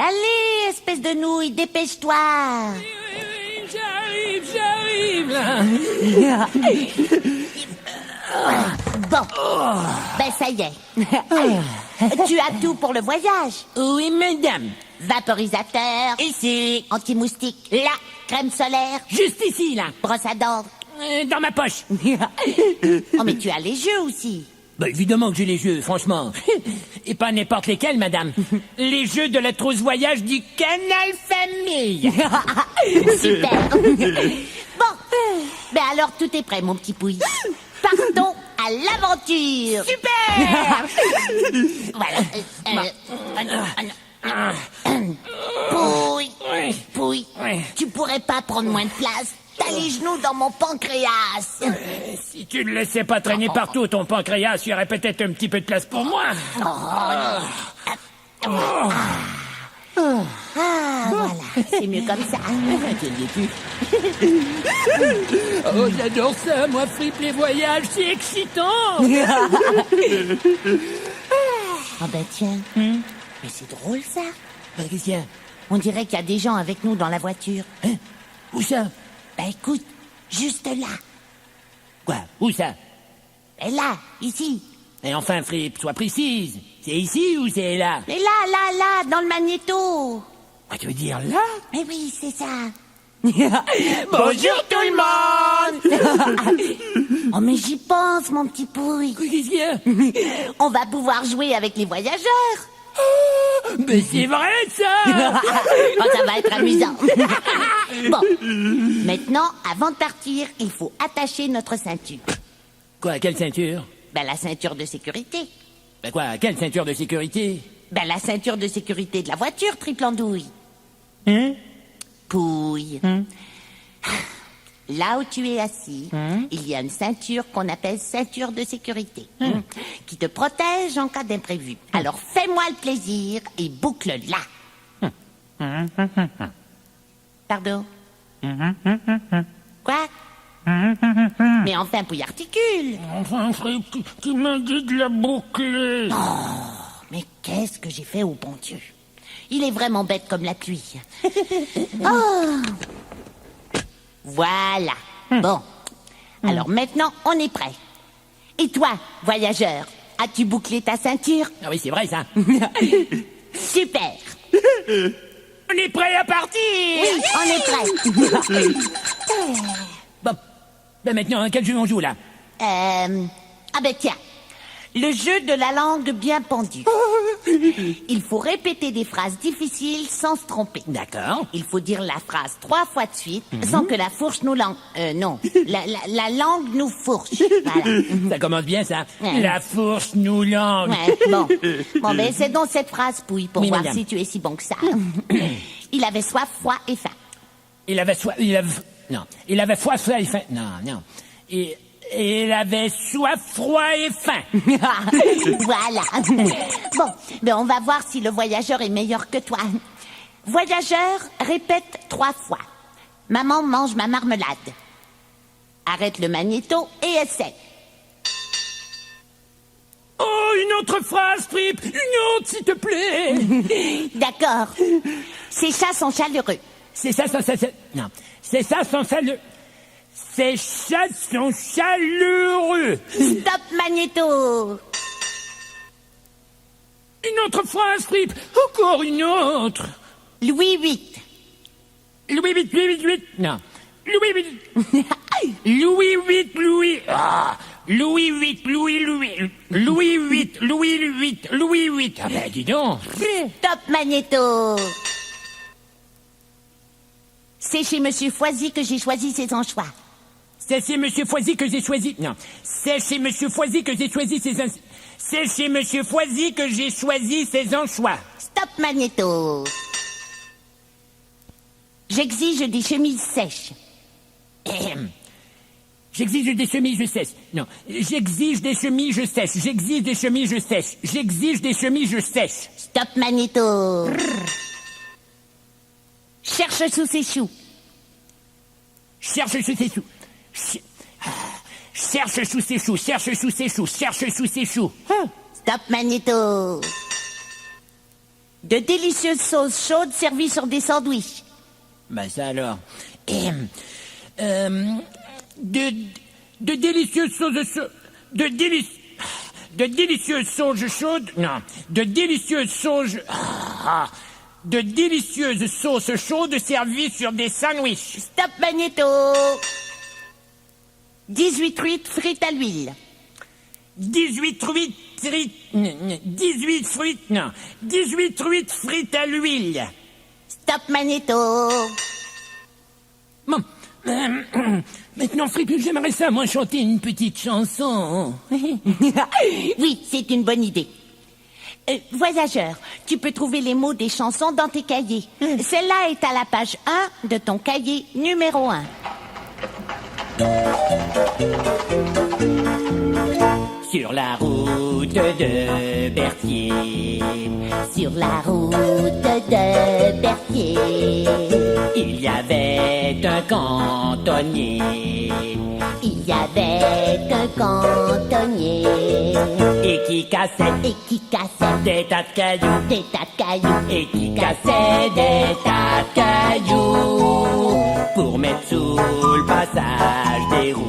Allez, espèce de nouille, dépêche-toi. J'arrive, là. Bon, ben ça y est. Tu as tout pour le voyage. Oui, madame. Vaporisateur, Ici. anti-moustique, là, crème solaire, Juste ici, là. brosse à dents. Dans ma poche. Oh, mais tu as les jeux aussi. Bah évidemment que j'ai les jeux, franchement. Et pas n'importe lesquels, madame. Les jeux de la trousse voyage du Canal Famille. Super. Bon, ben alors tout est prêt, mon petit Pouille. Partons à l'aventure. Super. Voilà. Pouille, Ouais. Pouille, Ouais. tu pourrais pas prendre moins de place? T'as les genoux dans mon pancréas. Si tu ne laissais pas traîner partout ton pancréas, il y aurait peut-être un petit peu de place pour moi. Ah, voilà, c'est mieux comme ça. Oh, j'adore ça, moi, fripe les voyages, c'est excitant. Oh ben tiens, mais c'est drôle ça. Qu'est-ce qu'il y a? On dirait qu'il y a des gens avec nous dans la voiture. Hein? Où ça? Ben écoute, juste là. Quoi? Où ça? Ben là, ici. Et enfin, fripe, sois précise. C'est ici ou c'est là? Mais là, dans le magnéto. Quoi, tu veux dire là? Mais oui, c'est ça. Bonjour tout le monde. Oh mais j'y pense, mon petit Pouille. Qu'est-ce qu'il y a? On va pouvoir jouer avec les voyageurs. Mais c'est vrai ça. Oh, ça va être amusant. Bon, maintenant, avant de partir, il faut attacher notre ceinture. Quoi, quelle ceinture? Ben la ceinture de sécurité. Ben quoi, quelle ceinture de sécurité? Ben la ceinture de sécurité de la voiture, triple andouille. Hein? Pouille. Là où tu es assis, il y a une ceinture qu'on appelle ceinture de sécurité, qui te protège en cas d'imprévu. Alors fais-moi le plaisir et boucle-la. Pardon? Quoi? Mais enfin, Pouille articule. Enfin, fripe, tu m'as dit de la boucler. Mais qu'est-ce que j'ai fait au bon Dieu? Il est vraiment bête comme la pluie. Oh. Voilà. Bon. Alors maintenant, on est prêt. Et toi, voyageur, as-tu bouclé ta ceinture? Ah oui, c'est vrai ça. Super. On est prêt à partir. Oui, on est prêt. Bon. Ben maintenant, quel jeu on joue là? Ah ben tiens. Le jeu de la langue bien pendue. Il faut répéter des phrases difficiles sans se tromper. D'accord. Il faut dire la phrase 3 fois de suite sans que la fourche nous langue. Non, la langue nous fourche. Voilà. Ça commence bien ça. Ouais. La fourche nous langue. Ouais, bon. Bon, ben c'est donc cette phrase, Pouille, pour Oui, voir madame. si tu es si bon que ça. Il avait soif, froid et faim. Il avait soif. Il avait soif, froid et faim. Non. Il avait soif, froid et faim. Voilà. Bon, ben on va voir si le voyageur est meilleur que toi. Voyageur, répète 3 fois. Maman mange ma marmelade. Arrête le magnéto et essaie. Oh, une autre phrase, fripe. Une autre, s'il te plaît. D'accord. Ces chats sont chaleureux. C'est ça, non. C'est ça, son chaleureux. Ces chats sont chaleureux. Stop magnéto. Une autre phrase, fripe. Encore une autre. Louis VIII. Louis VIII. Non. Louis VIII. Louis VIII, Louis. Ah. Louis VIII, Louis VIII. Ah ben, dis donc. Stop magnéto. C'est chez Monsieur Foisy que j'ai choisi ces anchois. C'est chez Monsieur Foisy que j'ai choisi. Non. C'est chez Monsieur Foisy que j'ai choisi ses C'est chez Monsieur Foisy que j'ai choisi ses anchois. Stop magnéto. J'exige des chemises sèches. J'exige des chemises sèches. Non. J'exige des chemises sèches. J'exige des chemises sèches. J'exige des chemises sèches. Stop magnéto. Cherche sous ses choux. Cherche sous ses choux. Cherche sous ses choux. Cherche sous ses choux. Cherche sous ses choux. Stop magnéto. De délicieuses sauces chaudes servies sur des sandwichs. Bah ça alors. Et, de délicieuses sauces de délicieuses sauces chaudes. Non. De délicieuses sauces. De délicieuses sauces chaudes servies sur des sandwichs. Stop Magnéto. 18 truites frites à l'huile. 18 truites frites à l'huile. Stop Magnéto. Bon. Maintenant, Frippe, j'aimerais ça, moi, chanter une petite chanson. Oui, c'est une bonne idée. Voyageur, tu peux trouver les mots des chansons dans tes cahiers. Celle-là est à la page 1 de ton cahier numéro 1. Sur la route de Berthier, Sur la route de Berthier, il y avait un cantonnier. il y avait un cantonnier Et qui cassait qui cassait des tas de cailloux. des tas de cailloux Et qui cassait des tas de cailloux pour mettre sous le passage des roues.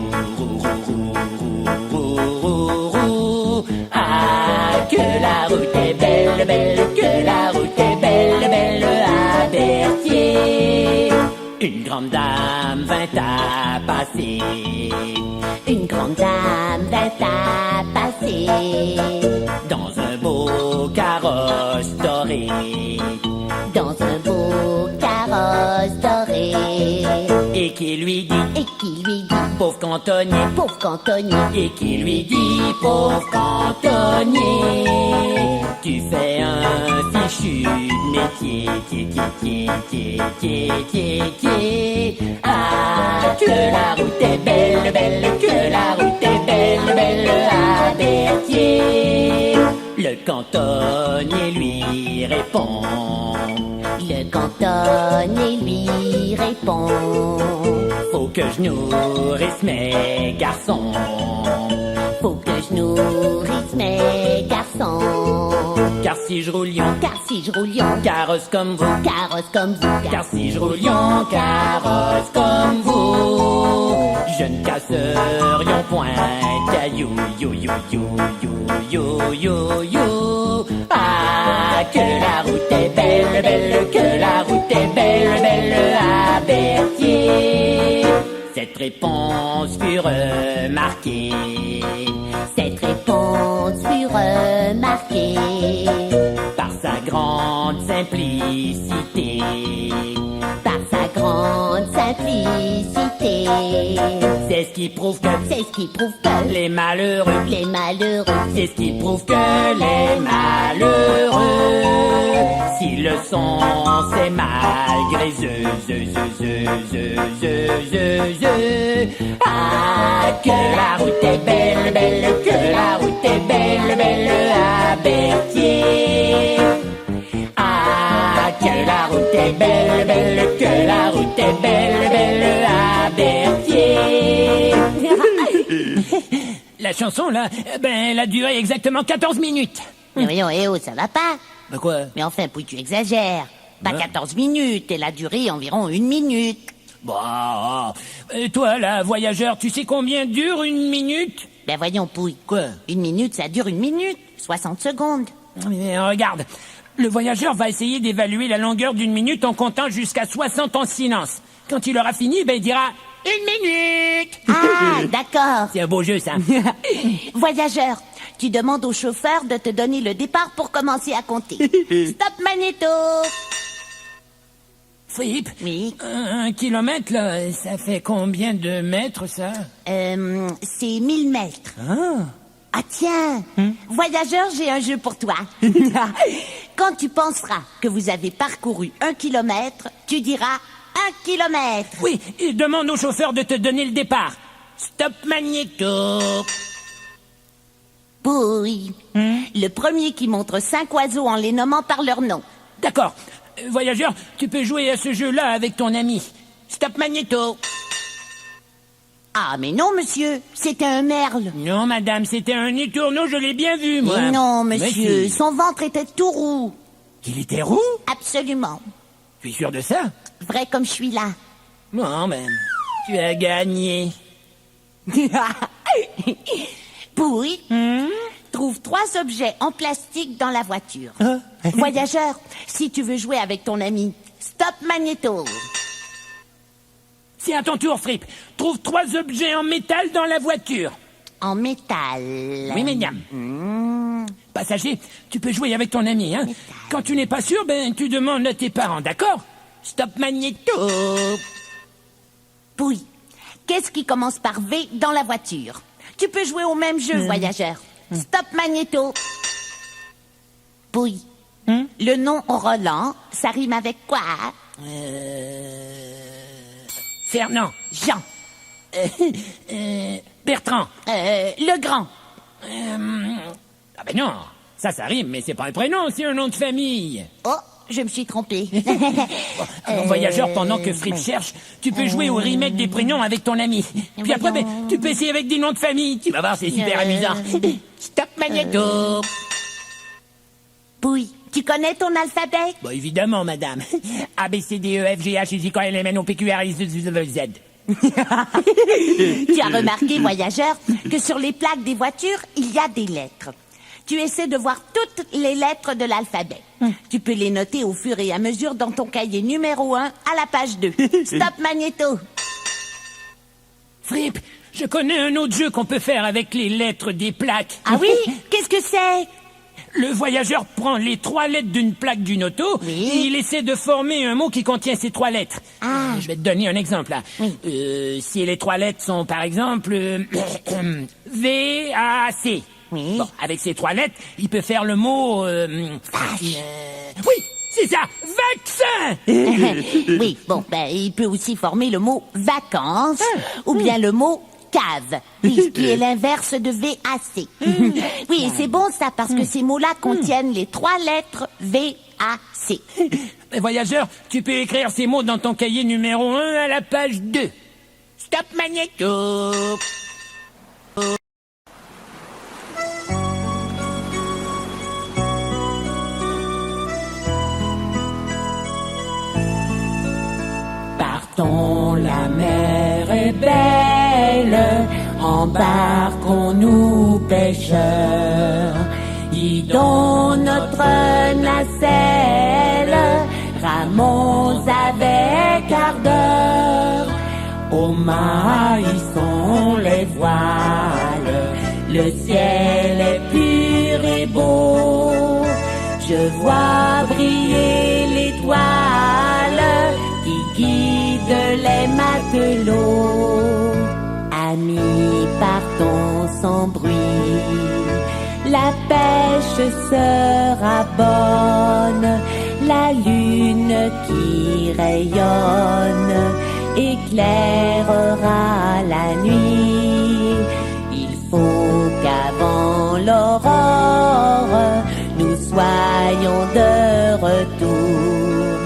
Ah, que la route est belle, belle, que la route est belle, belle à Berthier. Une grande dame vint à passer. Une grande dame vint à passer Dans un beau carrosse doré. dans un beau carrosse doré Et qui lui dit, et qui lui dit pauvre cantonnier. pauvre cantonnier, Et qui lui dit, pauvre cantonnier, tu fais un fichu métier. Ah, que la route est belle, belle, que la route est belle, belle à Berthier. Le cantonnier lui répond. le cantonnier lui répond. Faut que je nourrisse mes garçons. Faut que je nourrisse mes garçons. Car si je roule lion, Car si je roule lion, carrosse comme vous. carrosse comme vous, Car si je roule lion, carrosse comme vous, je ne casserions point caillou, yo yo yo yo yo yo yo. Ah, que la route est belle, belle, que la route est belle, belle à Berthier. Cette réponse fut remarquée. cette réponse fut remarquée Par sa grande simplicité. par sa grande simplicité. C'est ce qui prouve que C'est ce qui prouve que les malheureux, les malheureux, c'est ce qui prouve que les malheureux, s'ils le sont, c'est malgré Ah, que la route est belle, belle, que la route est belle, belle à Berthier. Ah, que la route est belle, belle, que la route est belle, belle à Berthier. La chanson, là, elle a duré exactement 14 minutes. Mais voyons, ça va pas. Bah quoi? Mais enfin, puis tu exagères. Pas Ouais. 14 minutes, elle a duré environ 1 minute. Bah, toi, là, voyageur, tu sais combien dure 1 minute? Ben voyons, Pouille. Quoi? 1 minute, ça dure 1 minute. 60 secondes. Mais regarde, le voyageur va essayer d'évaluer la longueur d'1 minute en comptant jusqu'à 60 en silence. Quand il aura fini, il dira 1 minute. Ah, d'accord. C'est un beau jeu, ça. Voyageur, tu demandes au chauffeur de te donner le départ pour commencer à compter. Stop Magnéto. Philippe, Oui. 1 kilomètre, là, ça fait combien de mètres, ça? C'est 1000 mètres. Ah. Ah tiens, voyageur, j'ai un jeu pour toi. Quand tu penseras que vous avez parcouru 1 kilomètre, tu diras 1 kilomètre. Oui, il demande au chauffeur de te donner le départ. Stop magnéto. Pouille. Le premier qui montre 5 oiseaux en les nommant par leur nom. D'accord. Voyageur, tu peux jouer à ce jeu-là avec ton ami. Stop magnéto. Ah mais non monsieur, c'était un merle. Non, madame, c'était un étourneau, je l'ai bien vu, moi. Mais non monsieur, Mais si. son ventre était tout roux. Qu'il était roux? Absolument. Tu es sûr de ça? Vrai comme je suis là. Non, même. Tu as gagné. Pouille, trouve 3 objets en plastique dans la voiture. Voyageur, si tu veux jouer avec ton ami, stop Magnéto. C'est à ton tour, Fripp. Trouve 3 objets en métal dans la voiture. En métal. Oui, mesdames. Passager, tu peux jouer avec ton ami, hein. Quand tu n'es pas sûr, tu demandes à tes parents, d'accord? Stop Magnéto. Pouille, qu'est-ce qui commence par V dans la voiture? Tu peux jouer au même jeu, voyageur. Stop Magnéto. Pouille, le nom Roland, ça rime avec quoi? Fernand. Jean. Bertrand. Le Grand. Ah ben non, ça rime, mais c'est pas un prénom, c'est un nom de famille. Oh, je me suis trompée. Alors, voyageur, pendant que Fripp cherche, tu peux jouer au remake des prénoms avec ton ami. Puis après, tu peux essayer avec des noms de famille. Tu vas voir, c'est super amusant. Stop Magnéto. Pouille, tu connais ton alphabet? Bon, évidemment, madame. A, B, C, D, E, F, G, H, I, J, K, L, M, N, O, P, Q, R, S, T, U, V, Z. Tu as remarqué, voyageur, que sur les plaques des voitures, il y a des lettres. Tu essaies de voir toutes les lettres de l'alphabet. Tu peux les noter au fur et à mesure dans ton cahier numéro 1 à la page 2. Stop Magnéto. Fripp, je connais un autre jeu qu'on peut faire avec les lettres des plaques. Ah oui? Qu'est-ce que c'est? Le voyageur prend les 3 lettres d'une plaque d'une auto Oui. et il essaie de former un mot qui contient ces 3 lettres. Ah. Je vais te donner un exemple là. Oui. Si les 3 lettres sont par exemple V, A, C. Oui. Bon, avec ces 3 lettres, il peut faire le mot... oui, c'est ça, vaccin. Oui, bon, il peut aussi former le mot vacances ou bien le mot cave, oui, qui est l'inverse de VAC. Oui, et c'est bon ça parce que ces mots-là contiennent les 3 lettres VAC. Voyageur, tu peux écrire ces mots dans ton cahier numéro 1 à la page 2. Stop Magnéto. Partons, la mer est belle, embarquons-nous pêcheurs, hidons notre nacelle, ramons avec ardeur, au maïsson les voiles, le ciel est pur et beau, je vois briller l'étoile qui guide les matelots. Amis, partons sans bruit, la pêche sera bonne, la lune qui rayonne éclairera la nuit. Il faut qu'avant l'aurore, nous soyons de retour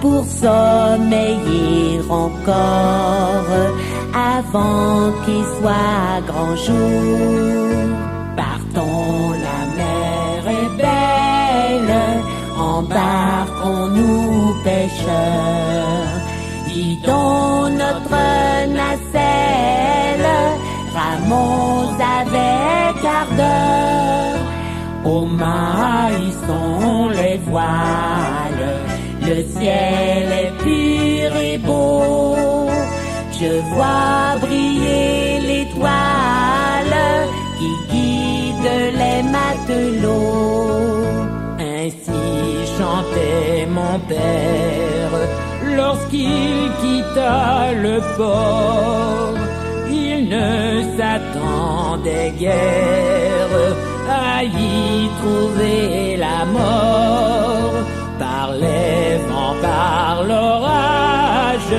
pour sommeiller encore avant qu'il soit grand jour. Partons, la mer est belle, embarquons-nous pêcheurs, hidons notre nacelle, ramons avec ardeur, au maïsson les voiles, le ciel est pur et beau, je vois briller l'étoile qui guide les matelots. Ainsi chantait mon père lorsqu'il quitta le port. Il ne s'attendait guère à y trouver la mort. Par les vents, par l'orage,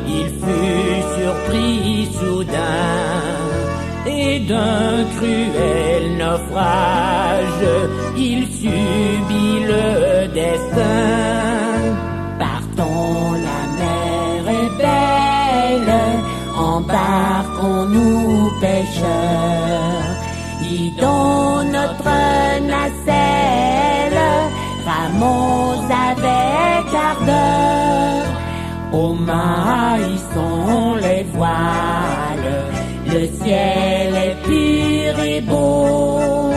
il fut surpris soudain, et d'un cruel naufrage, il subit le destin. Partons, la mer est belle, embarquons-nous pêcheurs, hidons notre nacelle, ramons Aux mains y sont les voiles, le ciel est pur et beau.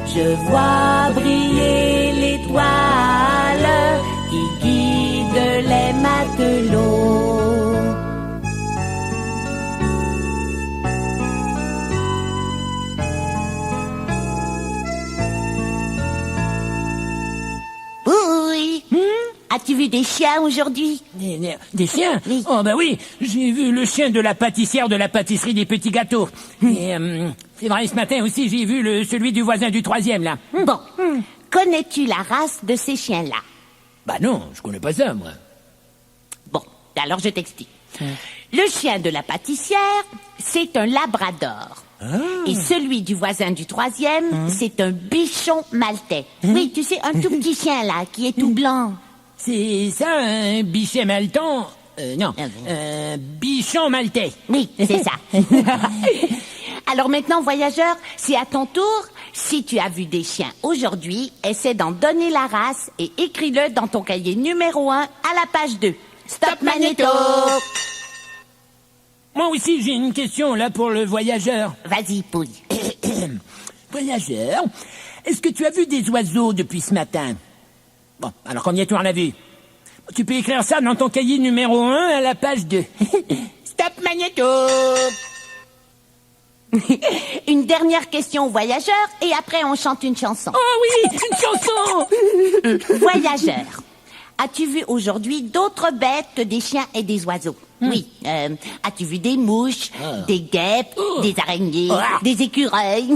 Je vois briller l'étoile qui guide les matelots. Oui. As-tu vu des chiens aujourd'hui? Des chiens? Oui. Oh bah oui, j'ai vu le chien de la pâtissière de la pâtisserie des petits gâteaux. Et c'est vrai, ce matin aussi, j'ai vu celui du voisin du 3e, là. Bon. Connais-tu la race de ces chiens-là? Bah non, je connais pas ça, moi. Bon, alors je t'explique. Le chien de la pâtissière, c'est un labrador. Et celui du voisin du 3e, c'est un bichon maltais. Oui, tu sais, un tout petit chien là, qui est tout blanc. C'est ça, un bichet malton? Non, bichon maltais. Oui, c'est ça. Alors maintenant, voyageur, c'est à ton tour. Si tu as vu des chiens aujourd'hui, essaie d'en donner la race et écris-le dans ton cahier numéro 1 à la page 2. Stop Magnéto! Moi aussi, j'ai une question, là, pour le voyageur. Vas-y, Pouille. Voyageur, est-ce que tu as vu des oiseaux depuis ce matin? Bon, alors combien tu en as vu? Tu peux écrire ça dans ton cahier numéro 1 à la page 2. Stop Magnéto! Une dernière question au voyageur et après on chante une chanson. Oh oui, une chanson! Voyageur, as-tu vu aujourd'hui d'autres bêtes que des chiens et des oiseaux? Oui. As-tu vu des mouches, des guêpes, des araignées, des écureuils?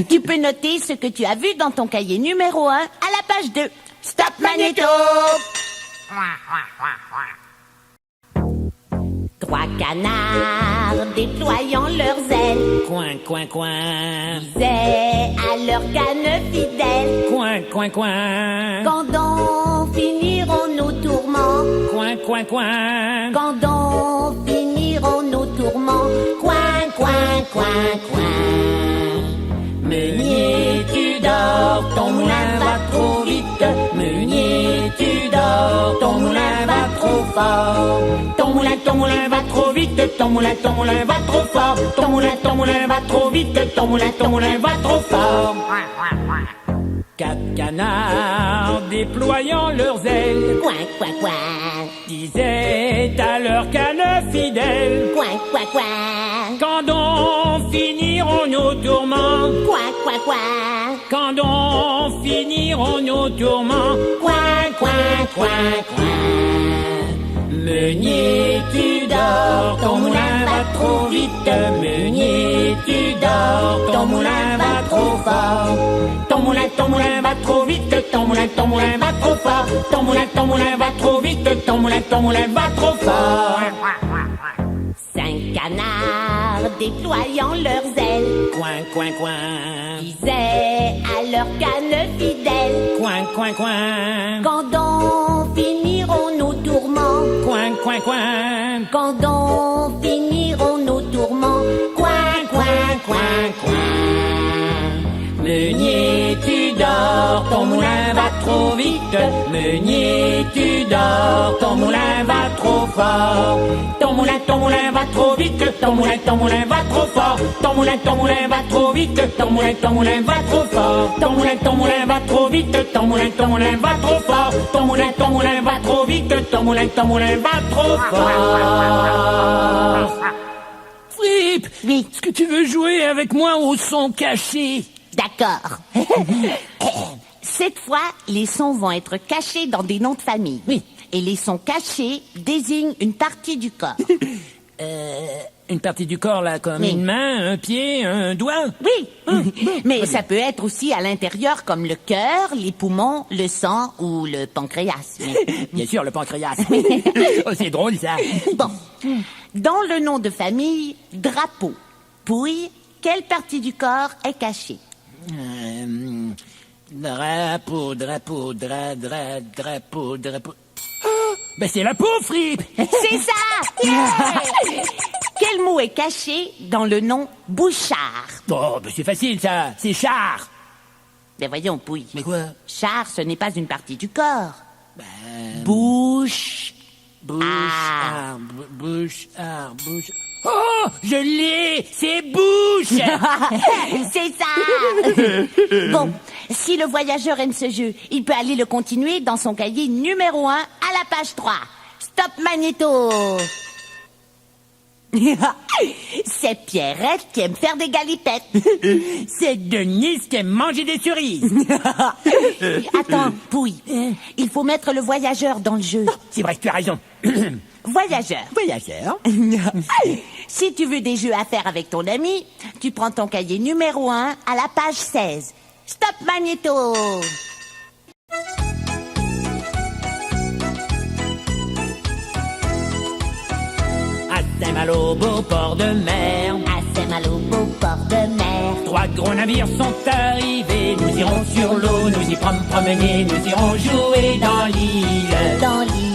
Tu peux noter ce que tu as vu dans ton cahier numéro 1 à la page 2. Stop Magnéto! Trois canards déployant leurs ailes Coin, coin, coin. disaient à leur canne fidèle: Coin, coin, coin. quand donc finiront nos tourments? Coin, coin, coin. Quand donc finiront nos tourments? Coin, coin, coin, coin. Meunier, tu dors, ton moulin va trop vite. Meunier, tu dors, ton moulin va trop fort. Ton moulin va trop vite. Ton moulin va trop fort. Ton moulin va trop vite. Ton moulin va trop fort. Quatre canards déployant leurs ailes Coin, coin, coin. disaient à leur canne fidèle: Coin, coin, coin. quand donc finiront nos tourments? Coin, coin, coin. Quand donc finiront nos tourments? Coin, coin, coin, coin. Meunier, tu dors, ton moulin va trop vite. Meunier, tu dors, ton moulin va trop fort. Ton moulin va trop vite. Ton moulin va trop fort. Ton moulin va trop vite. Ton moulin va trop fort. Cinq canards déployant leurs ailes Coin, coin, coin. disaient à leur canne fidèle: Coin, coin, coin. quand donc finiront nos tourments? Coin, coin, coin. Quand donc finiront nos tourments? Coin, coin, coin, coin. Meunier, tu dors, ton moulin va trop vite. Meunier, tu dors, ton moulin va trop fort. Ton moulin va trop vite. Ton moulin va trop fort. Ton moulin va trop vite. Ton moulin va trop fort. Ton moulin va trop vite. Ton moulin va trop fort. Ton moulin va trop vite. Ton moulin va trop fort. Flip, Oui. est-ce que tu veux jouer avec moi au son caché? D'accord. Cette fois, les sons vont être cachés dans des noms de famille. Oui. Et les sons cachés désignent une partie du corps. Une partie du corps, là, comme Oui. une main, un pied, un doigt? Oui. Mais ça peut être aussi à l'intérieur comme le cœur, les poumons, le sang ou le pancréas. Bien sûr, le pancréas. Oh, c'est drôle, ça. Bon. Dans le nom de famille, drapeau. Pouille, quelle partie du corps est cachée? Drapeau, drapeau. Oh, ben c'est la peau, Fripp. C'est ça! Yeah! Quel mot est caché dans le nom Bouchard? Oh, ben c'est facile, ça. C'est char. Ben voyons, Pouille. Mais quoi? Char, ce n'est pas une partie du corps. Ben, Bouche. bouche. bouche, arbouche. Oh, je l'ai, c'est bouche. C'est ça. Bon, si le voyageur aime ce jeu, il peut aller le continuer dans son cahier numéro 1 à la page 3. Stop Magnéto. C'est Pierrette qui aime faire des galipettes. C'est Denise qui aime manger des cerises. Attends, Pouille, il faut mettre le voyageur dans le jeu. C'est vrai, tu as raison. Voyageur. Voyageur. Si tu veux des jeux à faire avec ton ami, tu prends ton cahier numéro 1 à la page 16. Stop Magnéto. À Saint-Malo, beau port de mer. À Saint-Malo, beau port de mer. 3 gros navires sont arrivés. Nous irons sur l'eau, nous y promener, nous irons jouer dans l'île. Dans l'île.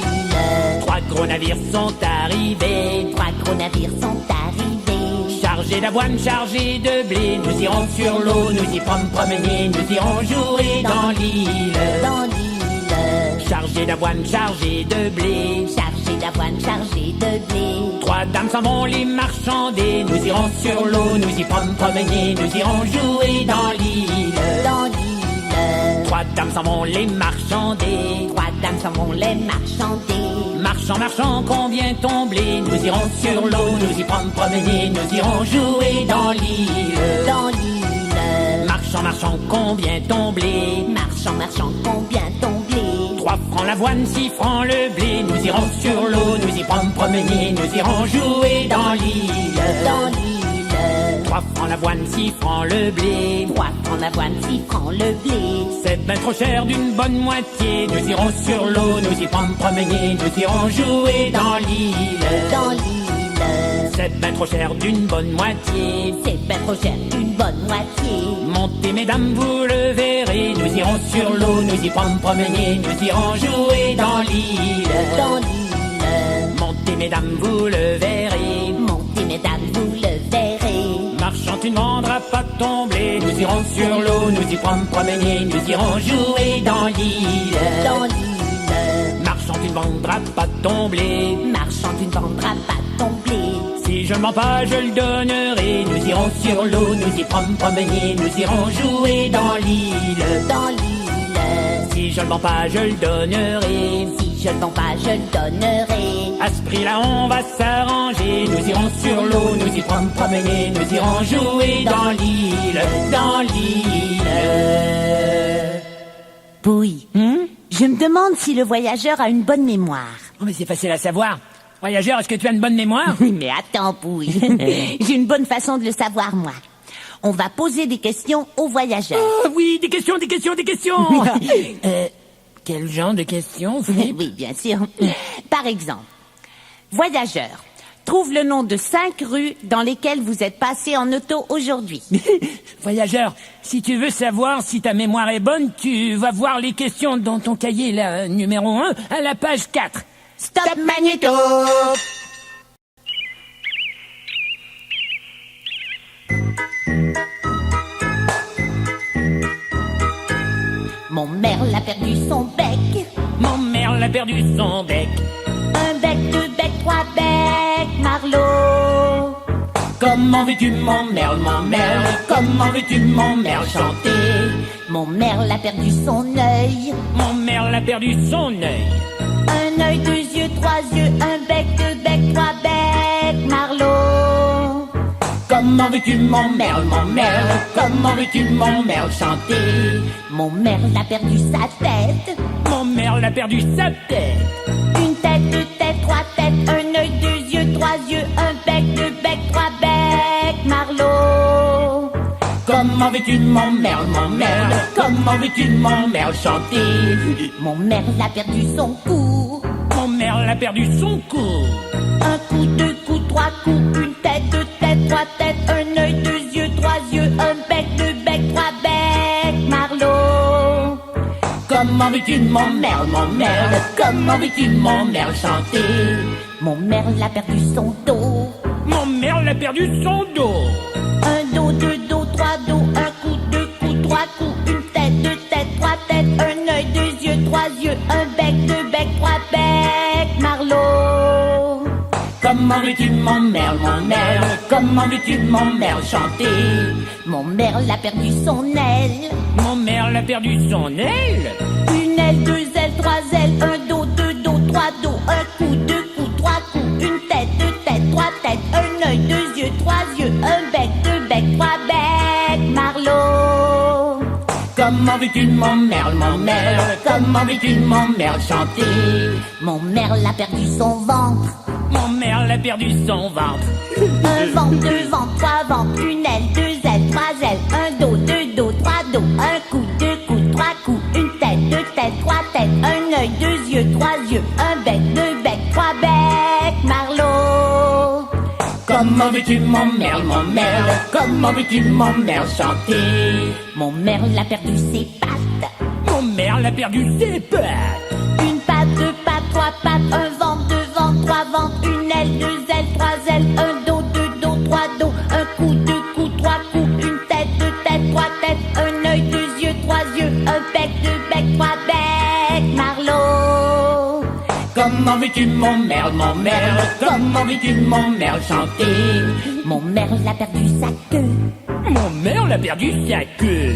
3 gros navires sont arrivés. 3 gros navires sont arrivés. Chargés d'avoine, chargés de blé. Nous irons sur l'eau, nous y promener, nous irons jouer dans l'île. Dans l'île. Chargés d'avoine, chargés de blé. Chargés d'avoine, chargés de blé. 3 dames s'en vont les marchander. Nous irons sur l'eau, nous y promener, nous irons jouer dans l'île. Dans l'île. 3 dames s'en vont les marchander. 3 dames s'en vont les marchander. Marchant, marchant, combien ton blé. Nous irons sur l'eau, nous y promener, nous irons jouer dans l'île. Dans l'île. Marchant, marchant, combien ton blé. Marchant, marchant, combien ton blé. 3 francs l'avoine, 6 francs le blé. Nous irons sur l'eau, nous y promener, nous irons jouer dans l'île. Dans l'île. 3 francs l'avoine, 6 francs le blé. 3 francs l'avoine, 6 francs le blé. C'est ben trop cher d'une bonne moitié. Nous irons sur l'eau, nous y promener, nous irons jouer dans l'île. Dans l'île. C'est ben trop cher d'une bonne moitié. C'est ben trop cher d'une bonne moitié. Montez mesdames, vous le verrez. Nous irons sur l'eau, nous y promener, nous irons jouer dans l'île. Dans l'île. Montez mesdames, vous le verrez. Montez mesdames, vous le verrez. Marchant, tu ne vendras pas ton blé. Nous irons sur l'eau, nous y promener, nous irons jouer dans l'île. Dans l'île. Marchant, tu ne vendras pas ton blé. Marchant, tu ne vendras pas ton blé. Si je ne mens pas, je le donnerai. Nous irons sur l'eau, nous y promener, nous irons jouer dans l'île. Dans l'île. Si je ne mens pas, je le donnerai. Si je ne vends pas, je le donnerai. À ce prix-là, on va s'arranger. Nous irons sur l'eau, nous y promener, nous irons jouer dans l'île. Dans l'île. Pouille, je me demande si le voyageur a une bonne mémoire. Oh, mais c'est facile à savoir. Voyageur, est-ce que tu as une bonne mémoire? Oui, mais attends, Pouille. J'ai une bonne façon de le savoir, moi. On va poser des questions aux voyageurs. Oh, oui, des questions, des questions, des questions. Quel genre de questions, Philippe? Oui, bien sûr. Par exemple, voyageur, trouve le nom de 5 rues dans lesquelles vous êtes passé en auto aujourd'hui. Voyageur, si tu veux savoir si ta mémoire est bonne, tu vas voir les questions dans ton cahier, là, numéro 1, à la page 4. Stop Magnéto. Mon merle a perdu son bec. Mon merle a perdu son bec. Un bec, 2 becs, 3 becs, Marlot. Comment veux-tu mon merle, comment veux-tu mon merle chanter? Mon merle a perdu son œil. Mon merle a perdu son œil. Un œil, 2 yeux, 3 yeux, un bec, 2 becs, 3 becs, Marlot. Comment veux-tu mon merle, comment veux-tu mon merle chanter? Mon merle a perdu sa tête. Mon merle a perdu sa tête. Une tête, 2 têtes, 3 têtes, un œil, 2 yeux, 3 yeux, un bec, 2 becs, 3 becs, Marlot. Comment veux-tu mon merle, comment veux-tu mon merle chanter? Mon merle a perdu son cou. Mon merle a perdu son cou. Un coup, 2 coups, 3 coups, une tête, 2 têtes, 3 têtes, un œil, 2 yeux, 3 yeux, un bec, 2 becs, 3 becs, Marlot. Comment veux-tu mon merle, comment veux-tu mon merle chanter? Mon merle a perdu son dos. Mon merle a perdu son dos. Un dos, 2 dos, 3 dos, un coup, 2 coups, 3 coups, une tête, 2 têtes, 3 têtes, un œil, 2 yeux, 3 yeux, un bec, 2 becs, 3 becs, Marlot. Comment Comment veux-tu mon merle, comment veux-tu mon merle chanter? Mon merle a perdu son aile. Mon merle a perdu son aile. Une aile, deux ailes, trois ailes, un dos, deux dos, trois dos, un cou, deux coups, trois coups, une tête, deux têtes, trois têtes, un œil, deux yeux, trois yeux, un bec, deux becs, trois becs, Marlot. Comment veux-tu mon merle, comment veux-tu mon merle chanter? Mon merle a perdu son ventre. Mon merle a perdu son ventre. Un ventre, deux ventres, trois ventres, une aile, deux ailes, trois ailes, un dos, deux dos, trois dos, un cou, deux coups, trois coups, une tête, deux têtes, trois têtes, un œil, deux yeux, trois yeux, un bec, deux becs, trois becs, Marlot. Comment veux-tu mon merle, comment veux-tu mon merle chanter? Mon merle a perdu ses pattes. Mon merle a perdu ses pattes. Une patte, deux pattes, trois pattes, un ventre, deux ventres, trois ventres, une aile, deux ailes, trois ailes, un dos, deux dos, trois dos, un cou, deux coups, trois coups, une tête, deux têtes, trois têtes, un œil, deux yeux, trois yeux, un bec, deux becs, trois becs, Marlot. Comment veux-tu mon merle, comment veux-tu mon merle chanter? Mon merle a perdu sa queue. Mon merle a perdu sa queue.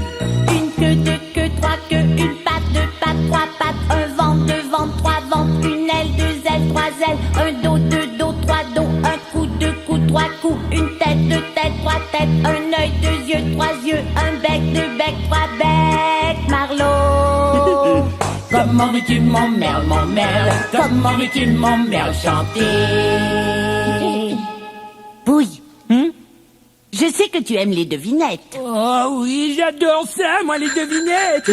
Une queue, deux queues, trois queues, une patte, deux pattes, trois pattes, un ventre, deux ventres, trois ventres, une aile, deux ailes, trois ailes, un dos, deux dos, trois dos, un cou, deux coups, trois coups, une tête, deux têtes, trois têtes, un œil, deux yeux, trois yeux, un bec, deux becs, trois becs, Marlot. Comment veux-tu mon merle, comment veux-tu mon merle chanter? Pouille, je sais que tu aimes les devinettes. Oh oui, j'adore ça, moi, les devinettes.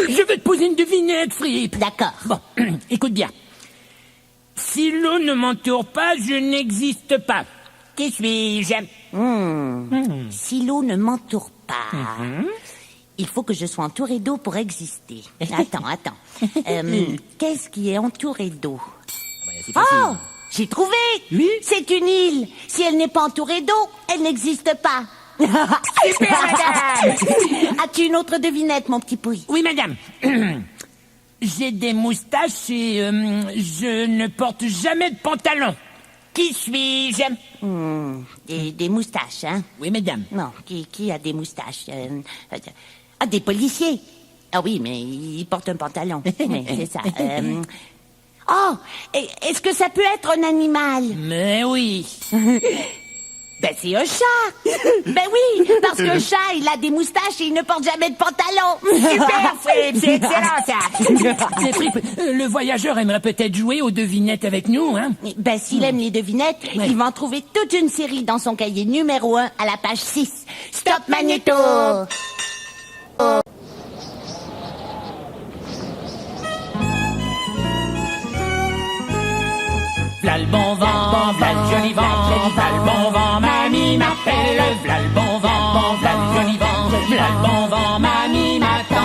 Je vais te poser une devinette, Frippe. D'accord. Bon, écoute bien. Si l'eau ne m'entoure pas, je n'existe pas. Qui suis-je? Si l'eau ne m'entoure pas, il faut que je sois entourée d'eau pour exister. Attends. Qu'est-ce qui est entouré d'eau? Oh, j'ai trouvé. Oui? C'est une île. Si elle n'est pas entourée d'eau, elle n'existe pas. Super, madame. As-tu une autre devinette, mon petit Pouille? Oui, madame. J'ai des moustaches et je ne porte jamais de pantalon. Qui suis-je? Des moustaches, hein? Oui, madame. Non, qui a des moustaches? Des policiers. Ah oui, mais ils portent un pantalon. Oui, c'est ça. Oh, est-ce que ça peut être un animal? Mais oui. Ben, c'est un chat. Ben oui, parce qu'un chat, il a des moustaches et il ne porte jamais de pantalon. Super, Frippe, c'est excellent, ça. Mais Frippe, le voyageur aimerait peut-être jouer aux devinettes avec nous, hein? Ben, s'il aime les devinettes, il va en trouver toute une série dans son cahier numéro 1 à la page 6. Stop Magnéto! V'là le bon vent, v'là le joli vent, v'là le bon vent, mamie m'appelle, v'là le bon vent, v'là le joli vent, v'là le bon vent, mamie m'attend.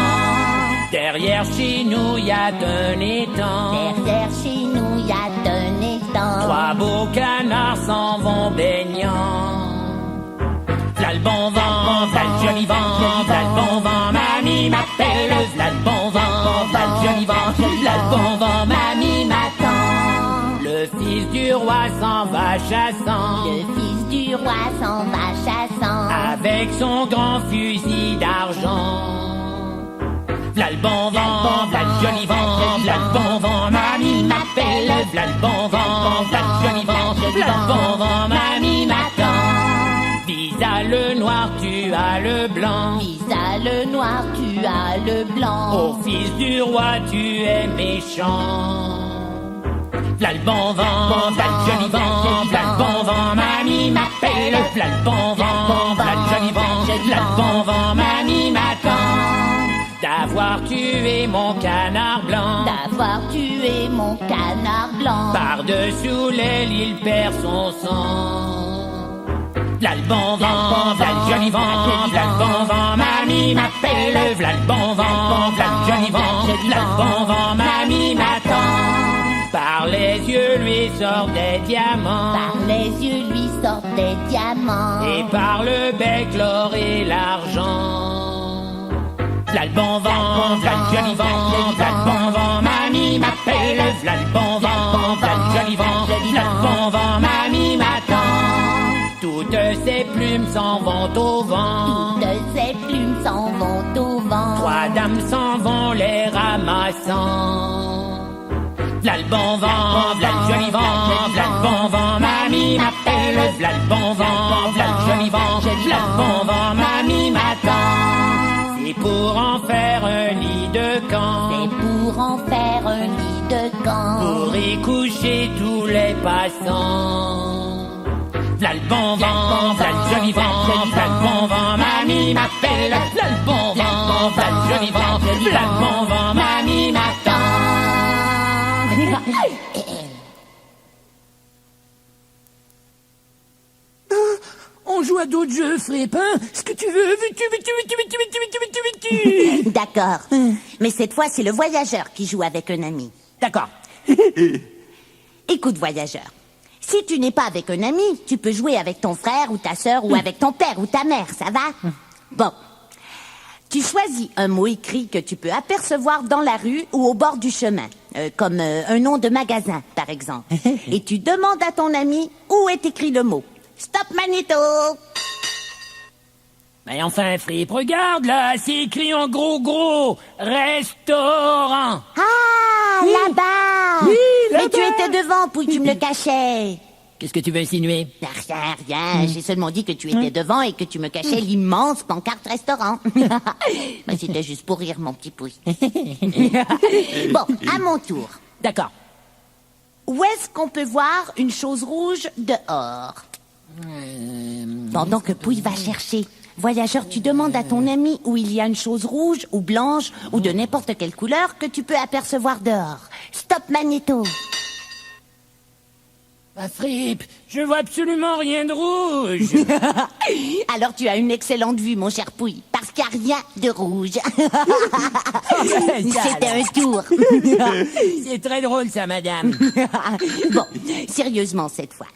Derrière chez nous y a un étang, Derrière chez nous, y a un étang. trois beaux canards s'en vont baignant. V'là le bon vent, v'là le joli vent, v'là le bon vent, mamie m'appelle, v'là le bon vent, v'là le joli vent, v'là le bon vent, mamie m'attend. Le fils du roi s'en va chassant, Le fils du roi s'en va chassant. avec son grand fusil d'argent. V'là le bon vent, v'là le joli vent, v'là le bon vent, mamie m'appelle, v'là le bon vent, v'là le joli vent, v'là le bon vent, mamie m'attend. Vise à le noir, tu as le blanc, Vise à le noir, tu as le blanc. au fils du roi tu es méchant. V'là le bon vent, v'là le joli vent, v'là le bon vent, mamie m'appelle, v'là le bon vent, v'là le joli vent, v'là le bon vent, mamie m'attend. D'avoir tué mon canard blanc, D'avoir tué mon canard blanc. par-dessous l'aile il perd son sang. V'là le bon vent, v'là le joli vent, v'là le bon vent, mamie m'appelle, v'là le bon vent, v'là le joli vent, v'là le bon vent, mamie m'attend. Par les yeux lui sortent des diamants, Par les yeux lui sortent des diamants. et par le bec l'or et l'argent. V'là le bon vent, v'là le joli vent, v'là le bon vent, mamie m'appelle, v'là le bon vent, v'là le joli vent, v'là le bon vent, mamie ses plumes s'en vont au vent. Toutes ces plumes s'en vont au vent. 3 dames s'en vont les ramassant. V'là le bon vent, v'là le joli vent, v'là le bon vent, mamie m'appelle. V'là le bon vent, v'là le joli vent, v'là le bon vent, mamie m'attend. C'est pour en faire un nid de camp. C'est pour en faire un nid de camp. Pour y coucher tous les passants. V'là le bon vent, v'là le joli vent, v'là le bon vent, mamie m'appelle. V'là le bon vent, v'là le joli vent, v'là le bon vent, mamie m'attend. On joue à d'autres jeux, Frippe, hein? Ce que tu veux, veux-tu. D'accord. Mais cette fois, c'est le voyageur qui joue avec un ami. D'accord. Écoute, voyageur. Si tu n'es pas avec un ami, tu peux jouer avec ton frère ou ta sœur ou avec ton père ou ta mère, ça va? Bon. Tu choisis un mot écrit que tu peux apercevoir dans la rue ou au bord du chemin, comme un nom de magasin, par exemple. Et tu demandes à ton ami où est écrit le mot. Stop Magnéto! Mais enfin, Frippe, regarde là, c'est écrit en gros, restaurant. Ah, là-bas! Oui, Mais là-bas. tu étais devant, puis tu me le cachais. Qu'est-ce que tu veux insinuer? Rien. J'ai seulement dit que tu étais devant et que tu me cachais l'immense pancarte restaurant. Mais c'était juste pour rire, mon petit pouille. Bon, à mon tour. D'accord. Où est-ce qu'on peut voir une chose rouge dehors? Pendant que Pouille va chercher. Voyageur, tu demandes à ton ami où il y a une chose rouge ou blanche ou de n'importe quelle couleur que tu peux apercevoir dehors. Stop Magnéto. Bah, Frippe, je vois absolument rien de rouge. Alors tu as une excellente vue, mon cher Pouille, parce qu'il n'y a rien de rouge. C'était un tour. C'est très drôle ça, madame. Bon, sérieusement cette fois.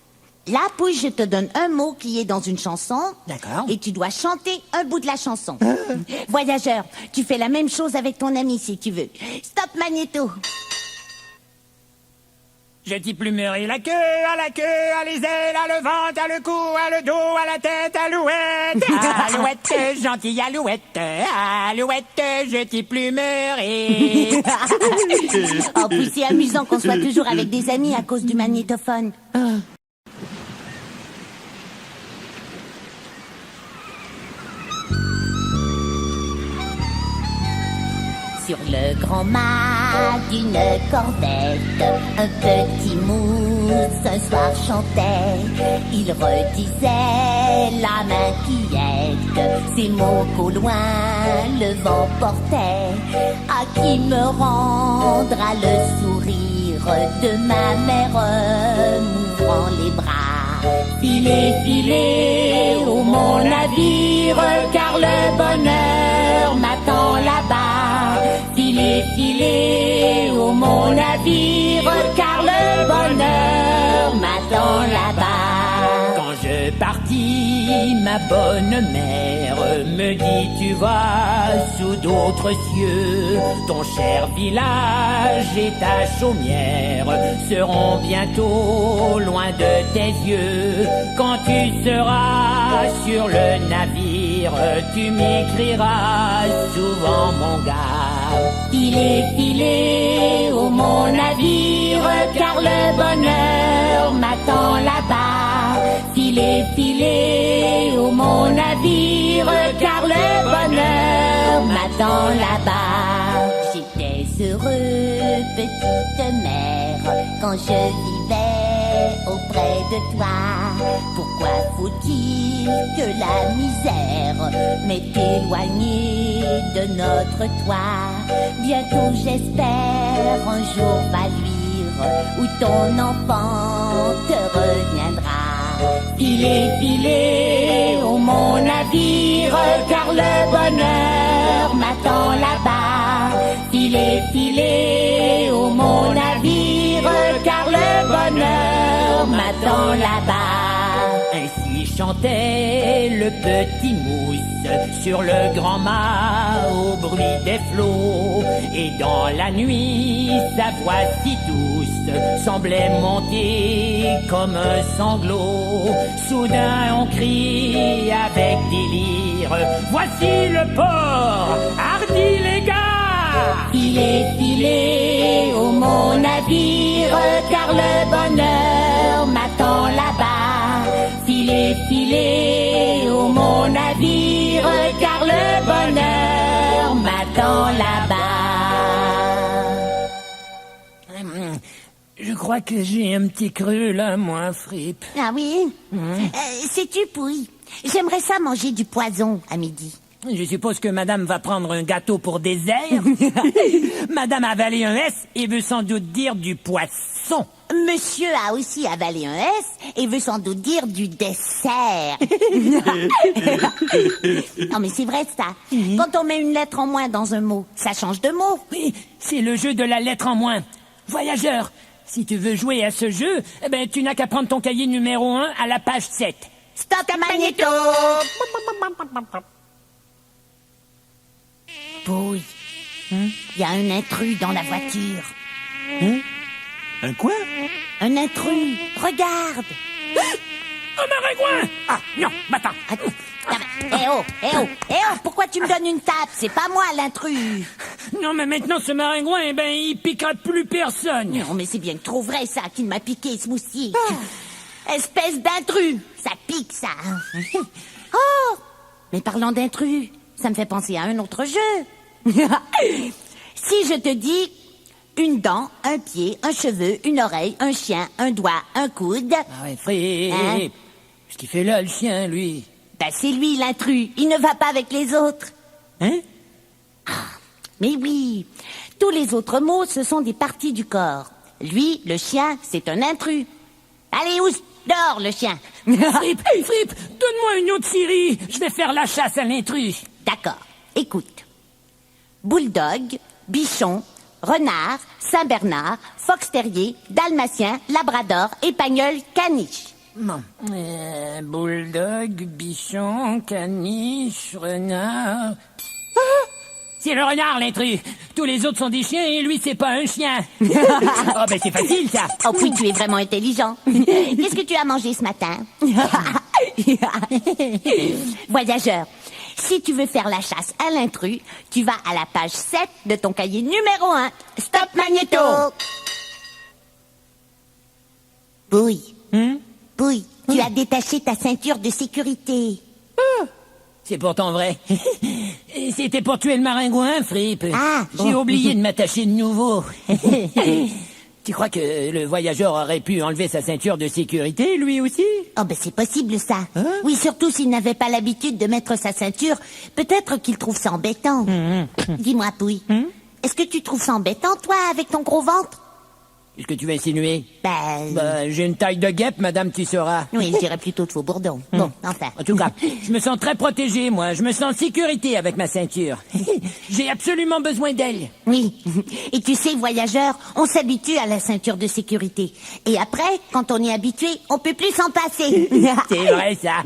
Là, Pouille, je te donne un mot qui est dans une chanson. D'accord. Et tu dois chanter un bout de la chanson. Voyageur, tu fais la même chose avec ton ami si tu veux. Stop Magnéto. Je t'y plumerai la queue, à les ailes, à le ventre, à le cou, à le dos, à la tête, alouette. Alouette, gentille alouette, alouette, je t'y plumerai. Oh, puis c'est amusant qu'on soit toujours avec des amis à cause du magnétophone. Sur le grand mât d'une corvette, un petit mousse un soir chantait. Il redisait la main quiette, ces mots qu'au loin le vent portait. À qui me rendra le sourire de ma mère m'ouvrant les bras? Filez, filez, ô mon navire, car le bonheur m'attend là-bas. Filez, filez, ô mon navire, car le bonheur m'attend là-bas. Quand je partis, ma bonne mère me dit tu vas sous d'autres cieux. Ton cher village et ta chaumière seront bientôt loin de tes yeux. Quand tu seras sur le navire, tu m'écriras souvent mon gars. Filez, filez, ô mon navire, car le bonheur m'attend là-bas. Filez, filez, ô mon navire, car le bonheur m'attend là-bas. J'étais heureux, petite mère, quand je vivais auprès de toi. Pourquoi faut-il que la misère m'ait éloigné de notre toit? Bientôt j'espère un jour va luire où ton enfant te reviendra. Filez, filez, ô mon navire, car le bonheur m'attend là-bas. Filez, filez, ô mon navire, car le bonheur m'attend là-bas. Ainsi chantait le petit mousse sur le grand mât au bruit des flots. Et dans la nuit, sa voix si douce semblait monter comme un sanglot. Soudain on crie avec délire, voici le port, hardi les gars! Filez, filez, ô mon navire, car le bonheur m'attend là-bas. Filez, filez, ô mon navire, car le bonheur m'attend là-bas. Je crois que j'ai un petit creux là, moi, Frippe. Ah oui? Sais-tu, Pouille, j'aimerais ça manger du poison à midi. Je suppose que madame va prendre un gâteau pour dessert. Madame a avalé un S et veut sans doute dire du poisson. Monsieur a aussi avalé un S et veut sans doute dire du dessert. Non mais c'est vrai ça. Quand on met une lettre en moins dans un mot, ça change de mot. Oui, c'est le jeu de la lettre en moins. Voyageur, si tu veux jouer à ce jeu, eh ben, tu n'as qu'à prendre ton cahier numéro 1 à la page 7. Stop Magnéto! Pouille, il y a un intrus dans la voiture. Un quoi? Un intrus, regarde. Un maringouin! Ah, non, attends. Eh oh, pourquoi tu me donnes une tape? C'est pas moi l'intrus. Non, mais maintenant, ce maringouin, eh ben, il piquera plus personne. Non, mais c'est bien trop vrai, ça, qu'il m'a piqué, ce moustique. Espèce d'intrus. Ça pique, ça. Oh! Mais parlant d'intrus, ça me fait penser à un autre jeu. Si je te dis une dent, un pied, un cheveu, une oreille, un chien, un doigt, un coude... Ah ouais, Frippe. Hein? Ce qu'il fait là, le chien, lui. Ben, c'est lui, l'intrus. Il ne va pas avec les autres. Hein? Mais oui, tous les autres mots, ce sont des parties du corps. Lui, le chien, c'est un intrus. Allez, oust, dehors, le chien. Frippe, donne-moi une autre Syrie. Je vais faire la chasse à l'intrus. D'accord, écoute. Bulldog, bichon, renard, Saint-Bernard, fox terrier, dalmatien, labrador, épagnol, caniche. Bon. Bulldog, bichon, caniche, renard... C'est le renard, l'intrus. Tous les autres sont des chiens et lui, c'est pas un chien. Oh, ben c'est facile, ça. Oh, puis tu es vraiment intelligent. Qu'est-ce que tu as mangé ce matin? Voyageur, si tu veux faire la chasse à l'intrus, tu vas à la page 7 de ton cahier numéro 1. Stop Magnéto! Pouille. Pouille, tu as détaché ta ceinture de sécurité. C'est pourtant vrai. C'était pour tuer le maringouin, Frippe. Ah, bon. J'ai oublié de m'attacher de nouveau. Tu crois que le voyageur aurait pu enlever sa ceinture de sécurité, lui aussi? Oh ben c'est possible ça. Oui, surtout s'il n'avait pas l'habitude de mettre sa ceinture. Peut-être qu'il trouve ça embêtant. Dis-moi, Pouille, est-ce que tu trouves ça embêtant, toi, avec ton gros ventre? Qu'est-ce que tu veux insinuer? Ben, J'ai une taille de guêpe, madame, tu sauras. oui, je dirais plutôt de faux bourdon. Bon, enfin. En tout cas, je me sens très protégé, moi. Je me sens en sécurité avec ma ceinture. J'ai absolument besoin d'elle. Oui. Et tu sais, voyageur, on s'habitue à la ceinture de sécurité. Et après, quand on est habitué, on peut plus s'en passer. C'est vrai, ça.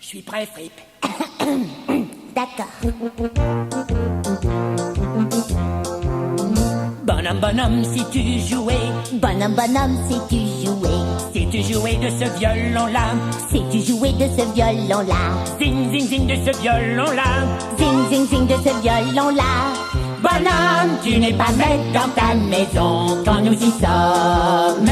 Je suis prêt, Frippe. D'accord. Bonhomme, si tu jouais, Bonhomme, si tu jouais, si tu jouais de ce violon-là, si tu jouais de ce violon-là, zing, zing, zing de ce violon-là, zing, zing, zing de ce violon-là. bonhomme, tu n'es pas maître dans ta maison quand nous y sommes.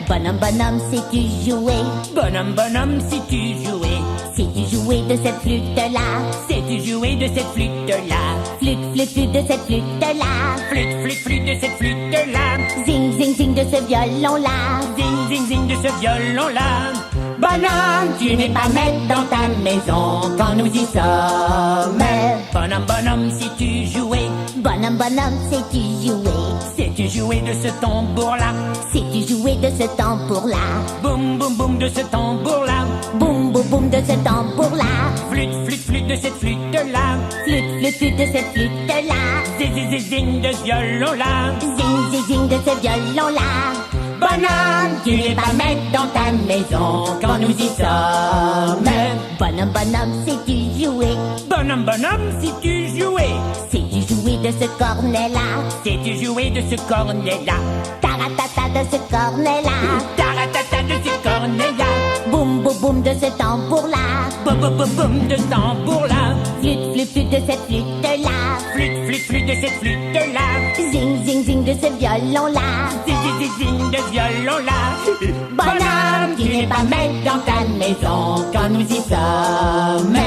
Bonhomme, si tu jouais, Bonhomme, si tu jouais, si tu jouais de cette flûte-là, si tu jouais de cette flûte-là, flûte, flûte, flûte de cette flûte-là, flûte, flûte, flûte de cette flûte-là, zing, zing, zing de ce violon-là. zing, zing, zing de ce violon-là. Bonhomme, tu n'es pas maître dans ta maison quand nous y sommes. Bonhomme, si tu jouais, Bonhomme, si tu jouais, si tu jouais de ce tambour-là, si tu jouais de ce tambour-là, boum, boum, boum de ce tambour-là, boum, boum, boum de ce tambour-là, flûte, flûte, flûte de cette flûte-là, flûte, flûte, flûte de cette flûte-là, zing, zing, zing de ce violon-là. zing, zing, zing de ce violon-là. Bonhomme, tu n'es pas maître dans ta maison quand nous y sommes. Bonhomme, bonhomme, sais-tu jouer? Bonhomme, bonhomme, si tu jouais. Sais-tu jouer de ce cornet-là? Sais-tu jouer de ce cornet-là? Taratata de ce cornet-là. Taratata de ce cornet-là. Boum, boum, boum de ce tambour-là. Boum, boum, boum, boum de ce tambour-là. Flûte, flûte, flûte de cette flûte-là. Flûte, flûte, flûte de cette flûte-là. Zing, zing, zing de ce violon-là. Zing, zing, zing, zing de ce violon-là. Bonhomme, tu n'es pas maître dans ta maison quand nous y sommes.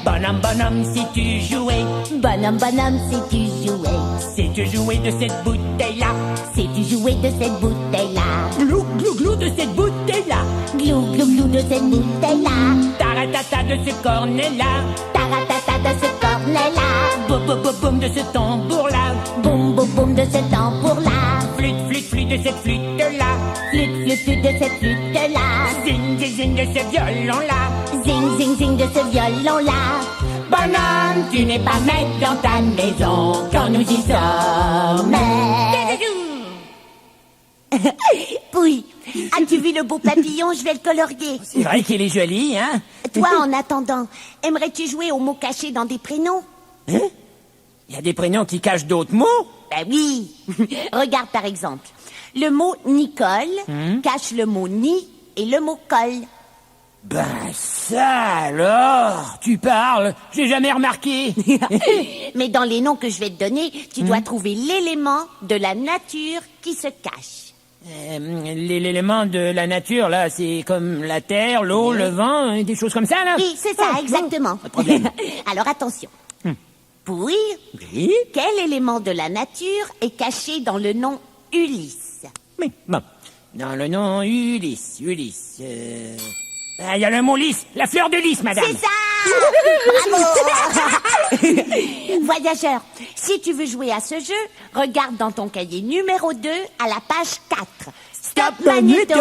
Bonhomme, bonhomme, si tu jouais. Bonhomme, bonhomme, sais-tu jouer? Sais-tu jouer de cette bouteille-là? Sais-tu jouer de cette bouteille-là? Glou, glou, glou de cette bouteille-là. Glou, glou, glou de cette bouteille-là. Taratata de ce cornet-là. Taratata de ce cornet-là. Boum, boum, boum, boum de ce tambour-là. Boum, boum, boum de ce tambour-là. Flûte, flûte, flûte de cette flûte-là. Flûte, flûte, flûte de cette flûte-là. Zing, zing, zing de ce violon-là. Zing, zing, zing de ce violon-là. Bonhomme, tu n'es pas maître dans ta maison quand nous y sommes. Pouille, as-tu vu le beau papillon? Je vais le colorier. C'est vrai qu'il est joli, hein? Toi, en attendant, aimerais-tu jouer aux mots cachés dans des prénoms? Il y a des prénoms qui cachent d'autres mots? Ben oui. Regarde par exemple. Le mot Nicole cache le mot ni et le mot colle. Ben ça alors, tu parles, j'ai jamais remarqué. Mais dans les noms que je vais te donner, tu dois trouver l'élément de la nature qui se cache. L'élément de la nature, là, c'est comme la terre, l'eau, le vent, des choses comme ça, là? Oui, c'est ça, exactement. Pas de problème. Alors attention. Pouille, Oui? quel élément de la nature est caché dans le nom Ulysse? Mais, bon, dans le nom Ulysse, il y a le mot lys, la fleur de lys, madame. C'est ça! Bravo! Voyageur, si tu veux jouer à ce jeu, regarde dans ton cahier numéro 2 à la page 4. Stop Magnéto!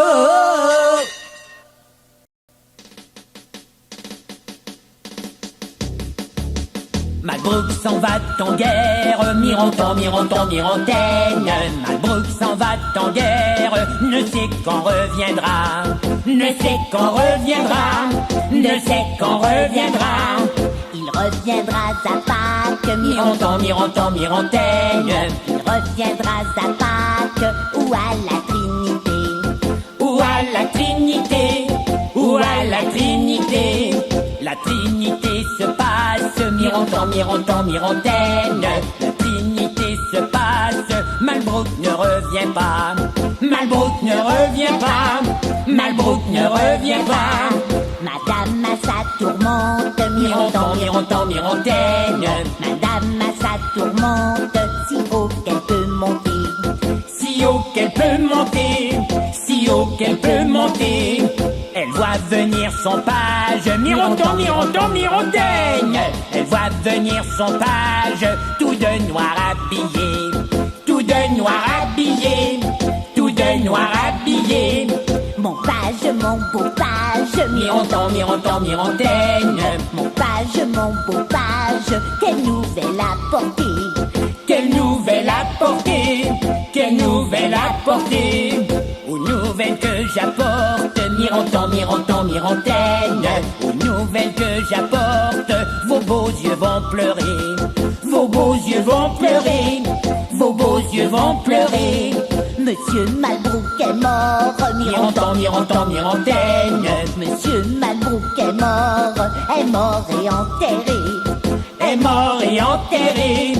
Malbrook s'en va en guerre, Mironton, Mironton, Mirontaine. Malbrook s'en va en guerre, ne sait quand reviendra, ne sait quand reviendra, ne sait quand reviendra. Il reviendra à Pâques, Mironton, Mironton, Mirontaine. Il reviendra à Pâques ou à la Trinité. Ou à la Trinité, ou à la Trinité. La Trinité se passe, Mironton, Mironton, Mirontaine. La Trinité se passe, Malbrook ne revient pas. Malbrook ne revient pas. Malbrook ne revient pas. Madame a sa tourmente, Mironton, Mironton, Mirontaine. Madame a sa tourmente, si haut qu'elle peut monter. Si haut qu'elle peut monter, si haut qu'elle peut monter. Elle voit venir son page, Mironton, Mironton, Mirontaine. Elle voit venir son page, tout de noir habillé, tout de noir habillé, tout de noir habillé. Mon page, mon beau page, Mironton, Mironton, Mirontaine. Mon page, mon beau page, quelle nouvelle apporter? Quelle nouvelle apporter, quelle nouvelle apporter. Aux nouvelles que j'apporte, Mironton, Mironton, Mirontaine. Aux nouvelles que j'apporte, vos beaux yeux vont pleurer, vos beaux yeux vont pleurer, vos beaux yeux vont pleurer. Monsieur Malbrook est mort, Mironton, Mironton, Mirontaine. Monsieur Malbrook est mort et enterré. Est mort et enterré,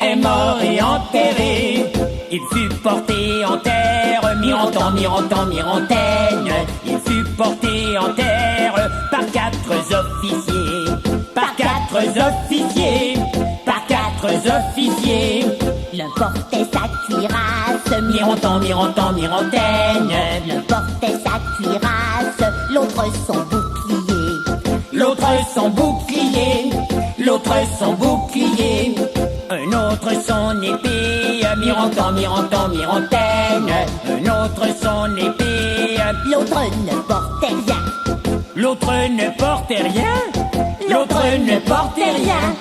est mort et enterré. Il fut porté en terre, Mironton, Mironton, Mirontaine. Il fut porté en terre par 4 officiers, par 4 officiers, par 4 officiers. L'un portait sa cuirasse, Mironton, Mironton, Mirontaine. L'un portait sa cuirasse, l'autre son bouclier. L'autre son bouclier, l'autre son bouclier. Un autre son épée, Mironton, Mironton, Mirontaine. Un autre son épée, L'autre ne portait rien. l'autre ne portait rien. L'autre ne portait rien.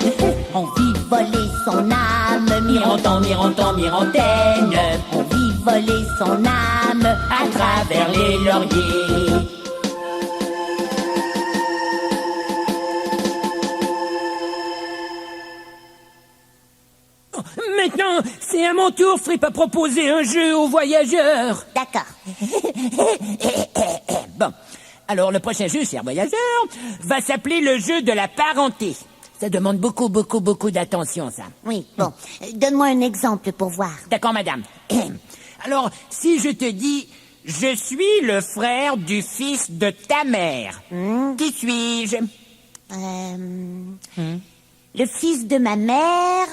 On vit voler son âme, Mironton, Mironton, Mirontaine. On vit voler son âme à travers les lauriers. Maintenant, c'est à mon tour, Fripp, à proposer un jeu aux voyageurs. D'accord. Bon, alors le prochain jeu, chers voyageurs, va s'appeler le jeu de la parenté. Ça demande beaucoup d'attention, ça. Oui, bon. Donne-moi un exemple pour voir. D'accord, madame. Alors, si je te dis, je suis le frère du fils de ta mère, qui suis-je? Le fils de ma mère,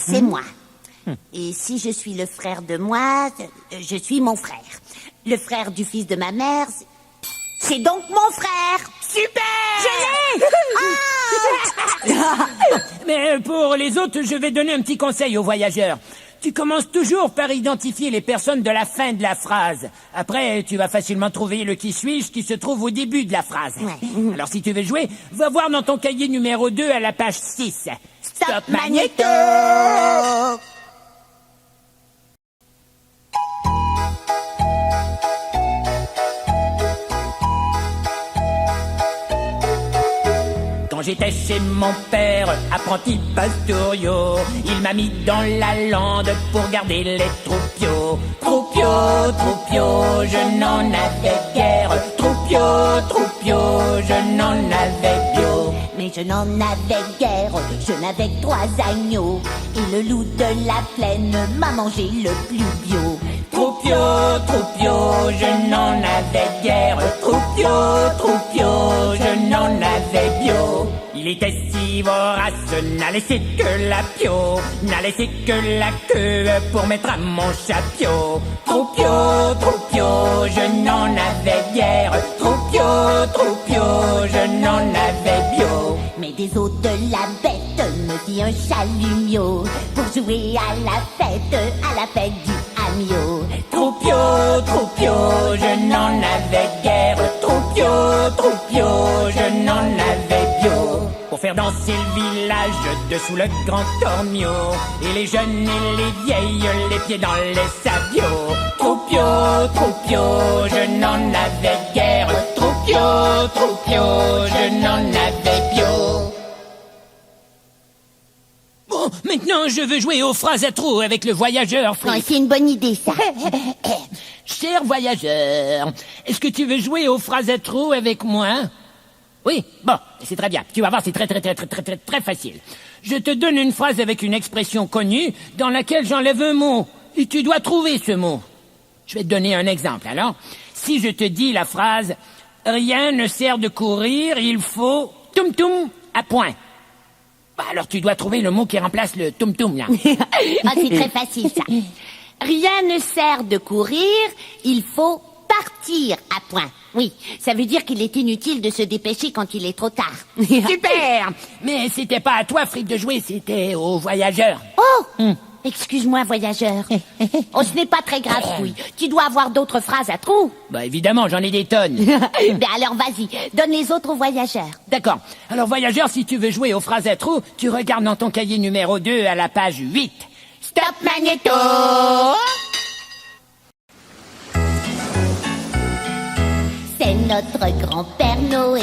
c'est moi. Et si je suis le frère de moi, je suis mon frère. Le frère du fils de ma mère, c'est donc mon frère. Super! Je l'ai! Mais pour les autres, je vais donner un petit conseil aux voyageurs. Tu commences toujours par identifier les personnes de la fin de la phrase. Après, tu vas facilement trouver le qui suis-je qui se trouve au début de la phrase. Ouais. Alors si tu veux jouer, va voir dans ton cahier numéro 2 à la page 6. Stop Magnéto! Quand j'étais chez mon père, apprenti pastorio, il m'a mis dans la lande pour garder les troupiaux. Troupiaux, je n'en avais guère. Troupiaux, je n'en avais bio. Mais je n'en avais guère, je n'avais que 3 agneaux. Et le loup de la plaine m'a mangé le plus bio. Troupiaux, je n'en avais guère. Troupiaux, je n'en avais bio. Il était si vorace, n'a laissé que la pio, n'a laissé que la queue pour mettre à mon chapio. Troupiaux, je n'en avais guère. Troupiaux, je n'en avais bio. Mais des os de la bête me fit un chalumio pour jouer à la fête du amio. Troupiaux, je n'en avais guère. Troupiaux, je n'en avais bio. Pour faire danser le village dessous le grand tormio, et les jeunes et les vieilles, les pieds dans les sabots. Troupiaux, je n'en avais guère. Troupiaux, je n'en avais bio. Bon, maintenant je veux jouer aux phrases à trous avec le voyageur, Fripp. Non, c'est une bonne idée, ça. Cher voyageur, est-ce que tu veux jouer aux phrases à trous avec moi? Oui, bon, c'est très bien. Tu vas voir, c'est très facile. Je te donne une phrase avec une expression connue dans laquelle j'enlève un mot. Et tu dois trouver ce mot. Je vais te donner un exemple, alors. Si je te dis la phrase « Rien ne sert de courir, il faut... toum-toum à point ». Bah, alors tu dois trouver le mot qui remplace le toum-toum, là. Ah, c'est très facile, ça. Rien ne sert de courir, il faut partir à point. Oui, ça veut dire qu'il est inutile de se dépêcher quand il est trop tard. Super! Mais c'était pas à toi, Fripp, de jouer, c'était aux voyageurs. Oh! Excuse-moi, voyageur. Oh, ce n'est pas très grave, Fouille. Tu dois avoir d'autres phrases à trous. Bah évidemment, j'en ai des tonnes. Ben alors vas-y, donne les autres aux voyageurs. D'accord. Alors voyageur, si tu veux jouer aux phrases à trous, tu regardes dans ton cahier numéro 2 à la page 8. Stop Magnéto! C'est notre grand-père Noé,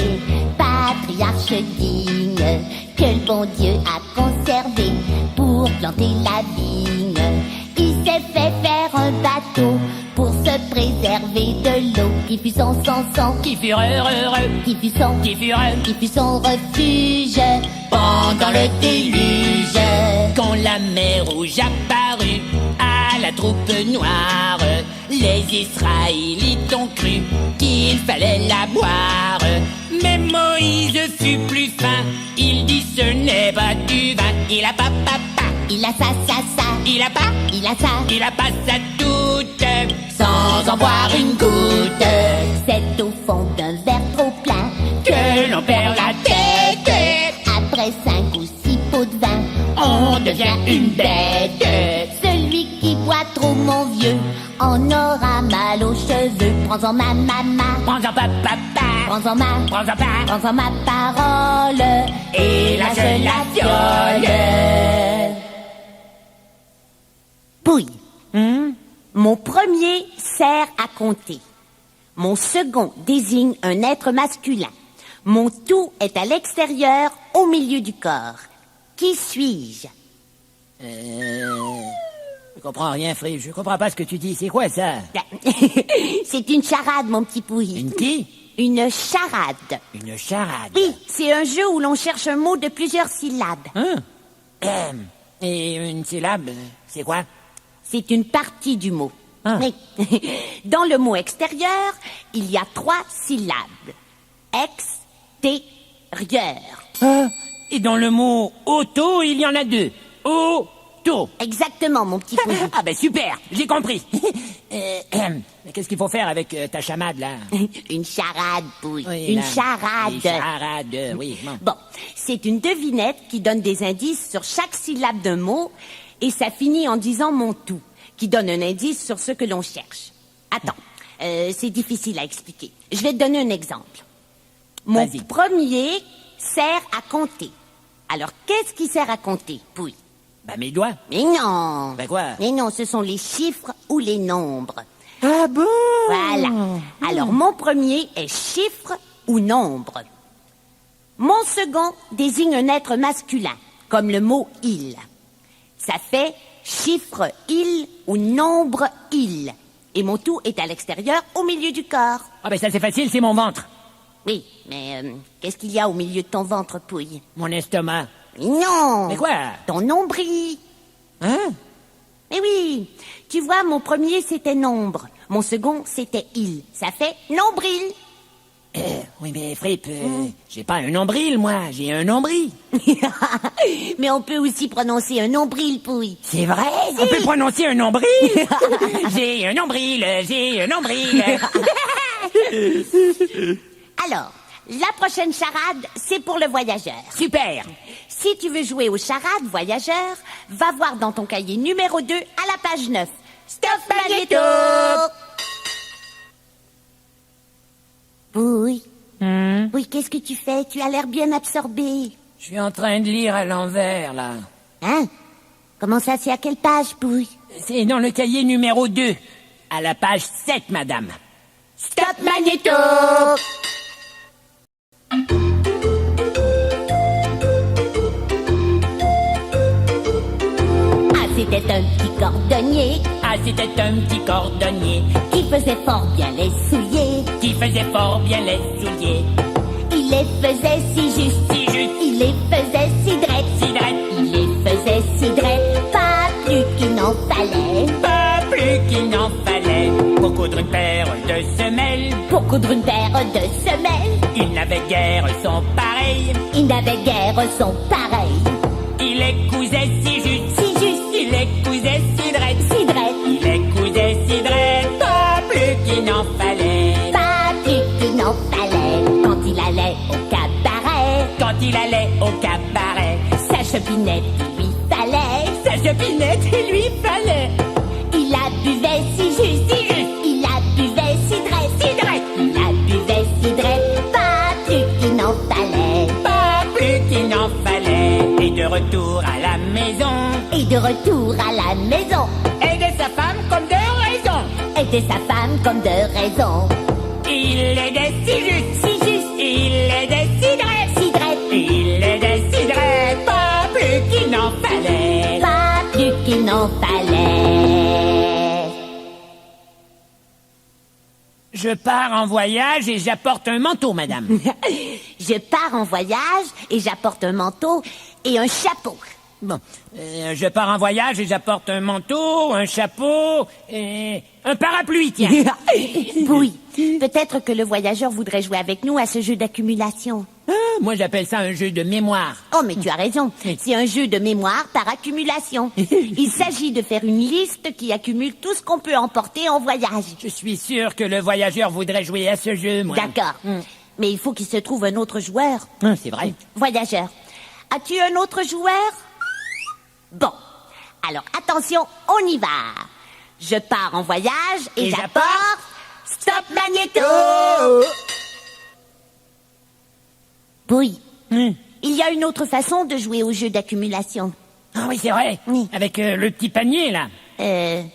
patriarche digne, que le bon Dieu a conservé pour planter la vigne. Il s'est fait faire un bateau pour se préserver de l'eau, qui fut son Qui furent heureux, qui fut son refuge pendant le déluge. Quand la mer rouge apparut à la troupe noire, les Israélites ont cru qu'il fallait la boire. Mais Moïse fut plus fin, il dit ce n'est pas du vin. Il a pas, il a ça, il a pas, il a ça, il a pas ça toute, sans en boire une goutte. c'est au fond d'un verre trop plein Que l'on perd la tête, après 5 ou 6 pots de vin. on devient une bête. Celui qui boit trop, mon vieux, en aura mal aux cheveux. Prends-en ma maman, Prends-en papa, prends-en ma, prends-en pas, prends-en ma parole, et lâche la fiole. Pouille. Mon premier sert à compter. Mon second désigne un être masculin. Mon tout est à l'extérieur, au milieu du corps. Qui suis-je? Je comprends rien, Fripp. Je comprends pas ce que tu dis. C'est quoi ça? C'est une charade, mon petit Pouille. Une qui? Une charade. Une charade. Oui, c'est un jeu où l'on cherche un mot de plusieurs syllabes. Hein? Et une syllabe, c'est quoi? C'est une partie du mot. Ah. Oui. Dans le mot extérieur, il y a 3 syllabes. Extérieur. Et dans le mot auto, il y en a 2. Auto. Exactement, mon petit Pouille. Ah ben super, j'ai compris. Mais qu'est-ce qu'il faut faire avec ta chamade là? Une charade, Pouille. Oui, Une là. charade. Une charade, oui. Bon. Bon, c'est une devinette qui donne des indices sur chaque syllabe d'un mot et ça finit en disant mon tout, qui donne un indice sur ce que l'on cherche. Attends, c'est difficile à expliquer. Je vais te donner un exemple. Mon Vas-y. premier sert à compter. Alors, qu'est-ce qui sert à compter, Pouille? Bah mes doigts. Mais non. Ben quoi? Mais non, ce sont les chiffres ou les nombres. Ah bon? Voilà. Alors, mon premier est chiffre ou nombre. Mon second désigne un être masculin, comme le mot « il ». Ça fait chiffre « il » ou nombre « il ». Et mon tout est à l'extérieur, au milieu du corps. Ah ben ça c'est facile, c'est mon ventre. Oui, mais qu'est-ce qu'il y a au milieu de ton ventre, Pouille? Mon estomac. Mais non. Mais quoi? Ton nombril. Hein? Mais oui, tu vois, mon premier c'était nombre, mon second c'était il. Ça fait nombril. Oui mais Fripp, j'ai pas un nombril moi, j'ai un nombril. Mais on peut aussi prononcer un nombril, Pouille. C'est vrai? On peut prononcer un nombril? J'ai un nombril, j'ai un nombril. Alors, la prochaine charade, c'est pour le voyageur. Super. Si tu veux jouer aux charades, voyageur, va voir dans ton cahier numéro 2 à la page 9. Stop Magnéto! Oui. Oui, qu'est-ce que tu fais? Tu as l'air bien absorbé. Je suis en train de lire à l'envers là. Hein? Comment ça, c'est à quelle page, Pouille? C'est dans le cahier numéro 2, à la page 7, madame. Stop Magnéto! Ah, c'était un petit cordonnier Ah, c'était un petit cordonnier qui faisait fort bien les souliers. qui faisait fort bien les souliers. Il les faisait si juste, Si juste, il les faisait si drette, si drette, il les faisait si drette, pas plus qu'il n'en fallait. pas plus qu'il n'en fallait. Pour coudre une paire de semelles, Pour coudre une paire de semelles, il n'avait guère son pareil. il n'avait guère son pareil. Il les cousait si juste, Si juste, il les cousait si drette, si drette, il les cousait si drette, pas plus qu'il n'en fallait. pas plus qu'il n'en fallait. Quand il allait au cabaret, Quand il allait au cabaret, sa chopinette lui fallait. sa chopinette il lui fallait. Il la buvait si juste, Si juste, il la buvait si drette, il la buvait si drette, pas plus qu'il n'en fallait. pas plus qu'il n'en fallait. Et de retour à la maison, Et de retour à la maison, aidait sa femme comme de raison. était sa femme comme de raison. Il aidait si juste, Si juste, il aidait si drette, si drette, il aidait si drette, pas plus qu'il n'en fallait. pas plus qu'il n'en fallait. Je pars en voyage et j'apporte un manteau, madame. Je pars en voyage et j'apporte un manteau et un chapeau. Bon, je pars en voyage et j'apporte un manteau, un chapeau et un parapluie, tiens. Oui, peut-être que le voyageur voudrait jouer avec nous à ce jeu d'accumulation. Ah, moi, j'appelle ça un jeu de mémoire. Oh, mais tu as raison. C'est un jeu de mémoire par accumulation. Il s'agit de faire une liste qui accumule tout ce qu'on peut emporter en voyage. Je suis sûr que le voyageur voudrait jouer à ce jeu, moi. D'accord. Mais il faut qu'il se trouve un autre joueur. C'est vrai. Voyageur, as-tu un autre joueur? Bon. Alors, attention, on y va. Je pars en voyage et Et j'apporte... Stop Magnéto! Oui. Il y a une autre façon de jouer au jeu d'accumulation. Ah oui, c'est vrai. Oui. Avec le petit panier, là.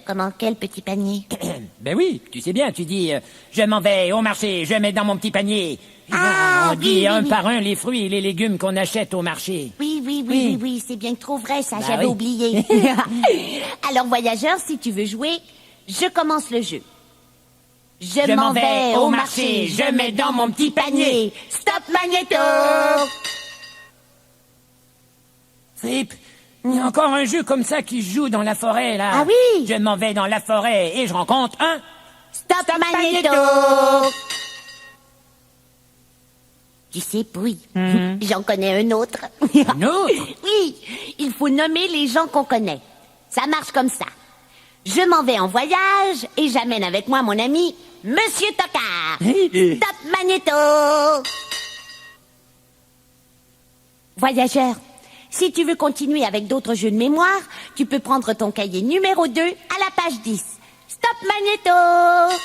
Comment quel petit panier? Ben oui, tu sais bien, tu dis je m'en vais au marché, je mets dans mon petit panier. Et Ah, on dit oui, un oui. par un les fruits et les légumes qu'on achète au marché. Oui, c'est bien trop vrai, ça, Bah j'avais oui. oublié. Alors, voyageur, si tu veux jouer, je commence le jeu. Je m'en vais au marché, je mets dans mon petit panier. Stop Magnéto! Fripp, il y a encore un jeu comme ça qui se joue dans la forêt, là. Ah oui. Je m'en vais dans la forêt et je rencontre un... Stop Magnéto! Tu sais, Pouille, j'en connais un autre. Un autre? Oui, il faut nommer les gens qu'on connaît. Ça marche comme ça. Je m'en vais en voyage et j'amène avec moi mon ami Monsieur Tocard. Stop Magnéto! Voyageur, si tu veux continuer avec d'autres jeux de mémoire, tu peux prendre ton cahier numéro 2 à la page 10. Stop Magnéto!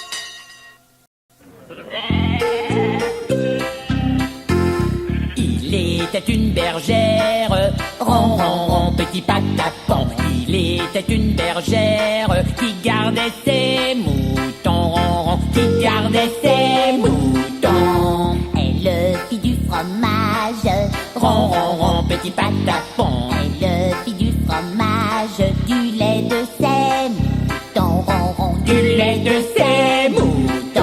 Il était une bergère, ron, ron, ron, petit patapon. Il était une bergère qui gardait ses moutons, ron, ron, qui gardait ses moutons. Elle fit du fromage, Ron, ron, ron, petit patapon. elle fit du fromage, du lait de ses moutons, ron, ron, Du lait de ses moutons.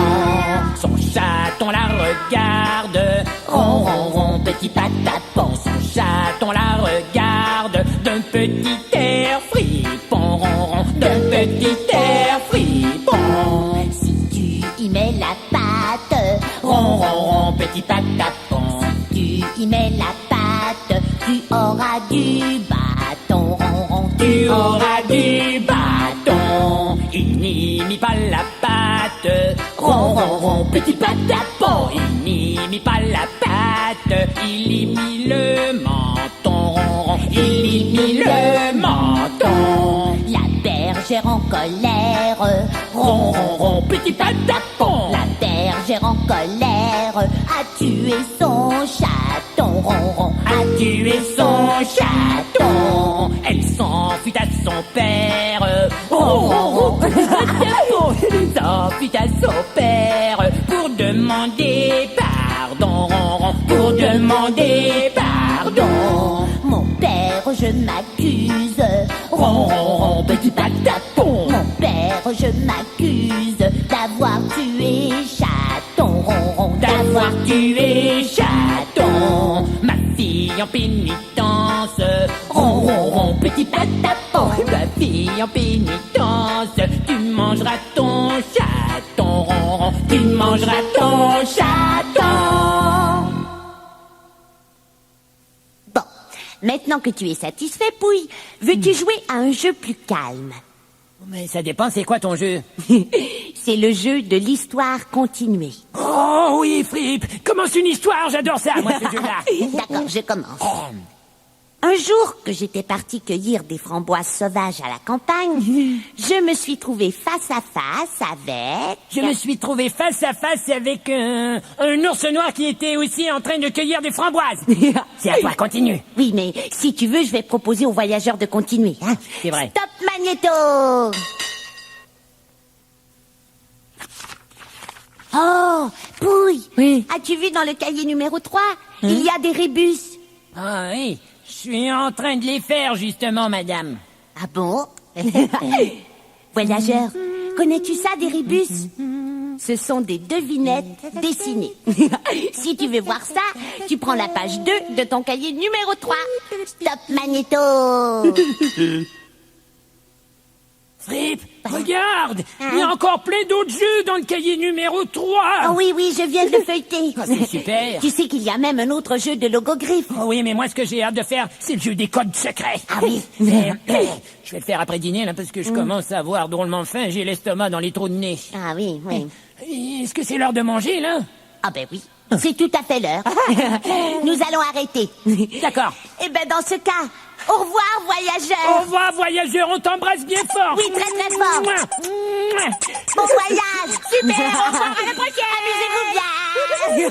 Son chaton la regarde, ron, ron, ron, petit patapon. Son chaton la regarde d'un petit air fripon, ron, ron, d'un petit air fripon. Si tu y mets la pâte, Ron, ron, ron, petit patapon. tu y mets la pâte, tu auras du bâton, ron, ron, Tu auras du bâton. Il n'y mit pas la pâte, ron, ron, ron, petit patapon. Il n'y mit pas la pâte, il y mit le menton, ron, ron, il y mit le menton. La bergère en colère, Ron, ron, ron, petit patapon. la bergère en colère a tué son chaton, ron, ron, A tué son chaton. Elle s'enfuit à son père, ron, ron, ron, petit patapon. Elle s'enfuit à son père pour demander pardon, ron, ron, pour demander pardon. Mon père, je m'accuse, Ron, ron, ron, petit patapon. mon père, je m'accuse d'avoir tué chaton, ron, ron, D'avoir tué chaton. Ma fille en pénitence, ron, ron, ron, petit patapon. Ma fille en pénitence, tu mangeras ton chaton, ron, ron, tu mangeras ton chaton. Bon, maintenant que tu es satisfait, Pouille, veux-tu jouer à un jeu plus calme? Mais ça dépend, c'est quoi ton jeu? C'est le jeu de l'histoire continuée. Oh oui, Fripp, commence une histoire, j'adore ça, moi, ce jeu-là. D'accord, je commence. Un jour que j'étais partie cueillir des framboises sauvages à la campagne, je me suis trouvée face à face avec... Je me suis trouvé face à face avec un ours noir qui était aussi en train de cueillir des framboises. C'est à toi, continue. Oui, mais si tu veux, je vais proposer aux voyageurs de continuer. Hein. C'est vrai. Stop Magnéto! Oh, Pouille! Oui. As-tu vu dans le cahier numéro 3? Il y a des rébus. Ah oui, je suis en train de les faire, justement, madame. Ah bon? Voyageur, connais-tu ça, des rébus? Ce sont des devinettes dessinées. Si tu veux voir ça, tu prends la page 2 de ton cahier numéro 3. Stop Magnéto! Fripp, regarde, il y a encore plein d'autres jeux dans le cahier numéro 3. Oh oui, oui, je viens de le feuilleter. Ah, c'est super. Tu sais qu'il y a même un autre jeu de logogriffe. Oh oui, mais moi, ce que j'ai hâte de faire, c'est le jeu des codes secrets. Ah oui. Mais, je vais le faire après dîner, là, parce que je commence à avoir drôlement faim. J'ai l'estomac dans les trous de nez. Ah oui, oui. Est-ce que c'est l'heure de manger, là? Ah ben oui, c'est tout à fait l'heure. Nous allons arrêter. D'accord. Eh ben dans ce cas, au revoir Au voyageurs. revoir, voyageur, on t'embrasse bien fort. Oui, très très fort. Mouah. Mouah. Bon voyage. Super, au revoir, à la prochaine. Amusez-vous bien.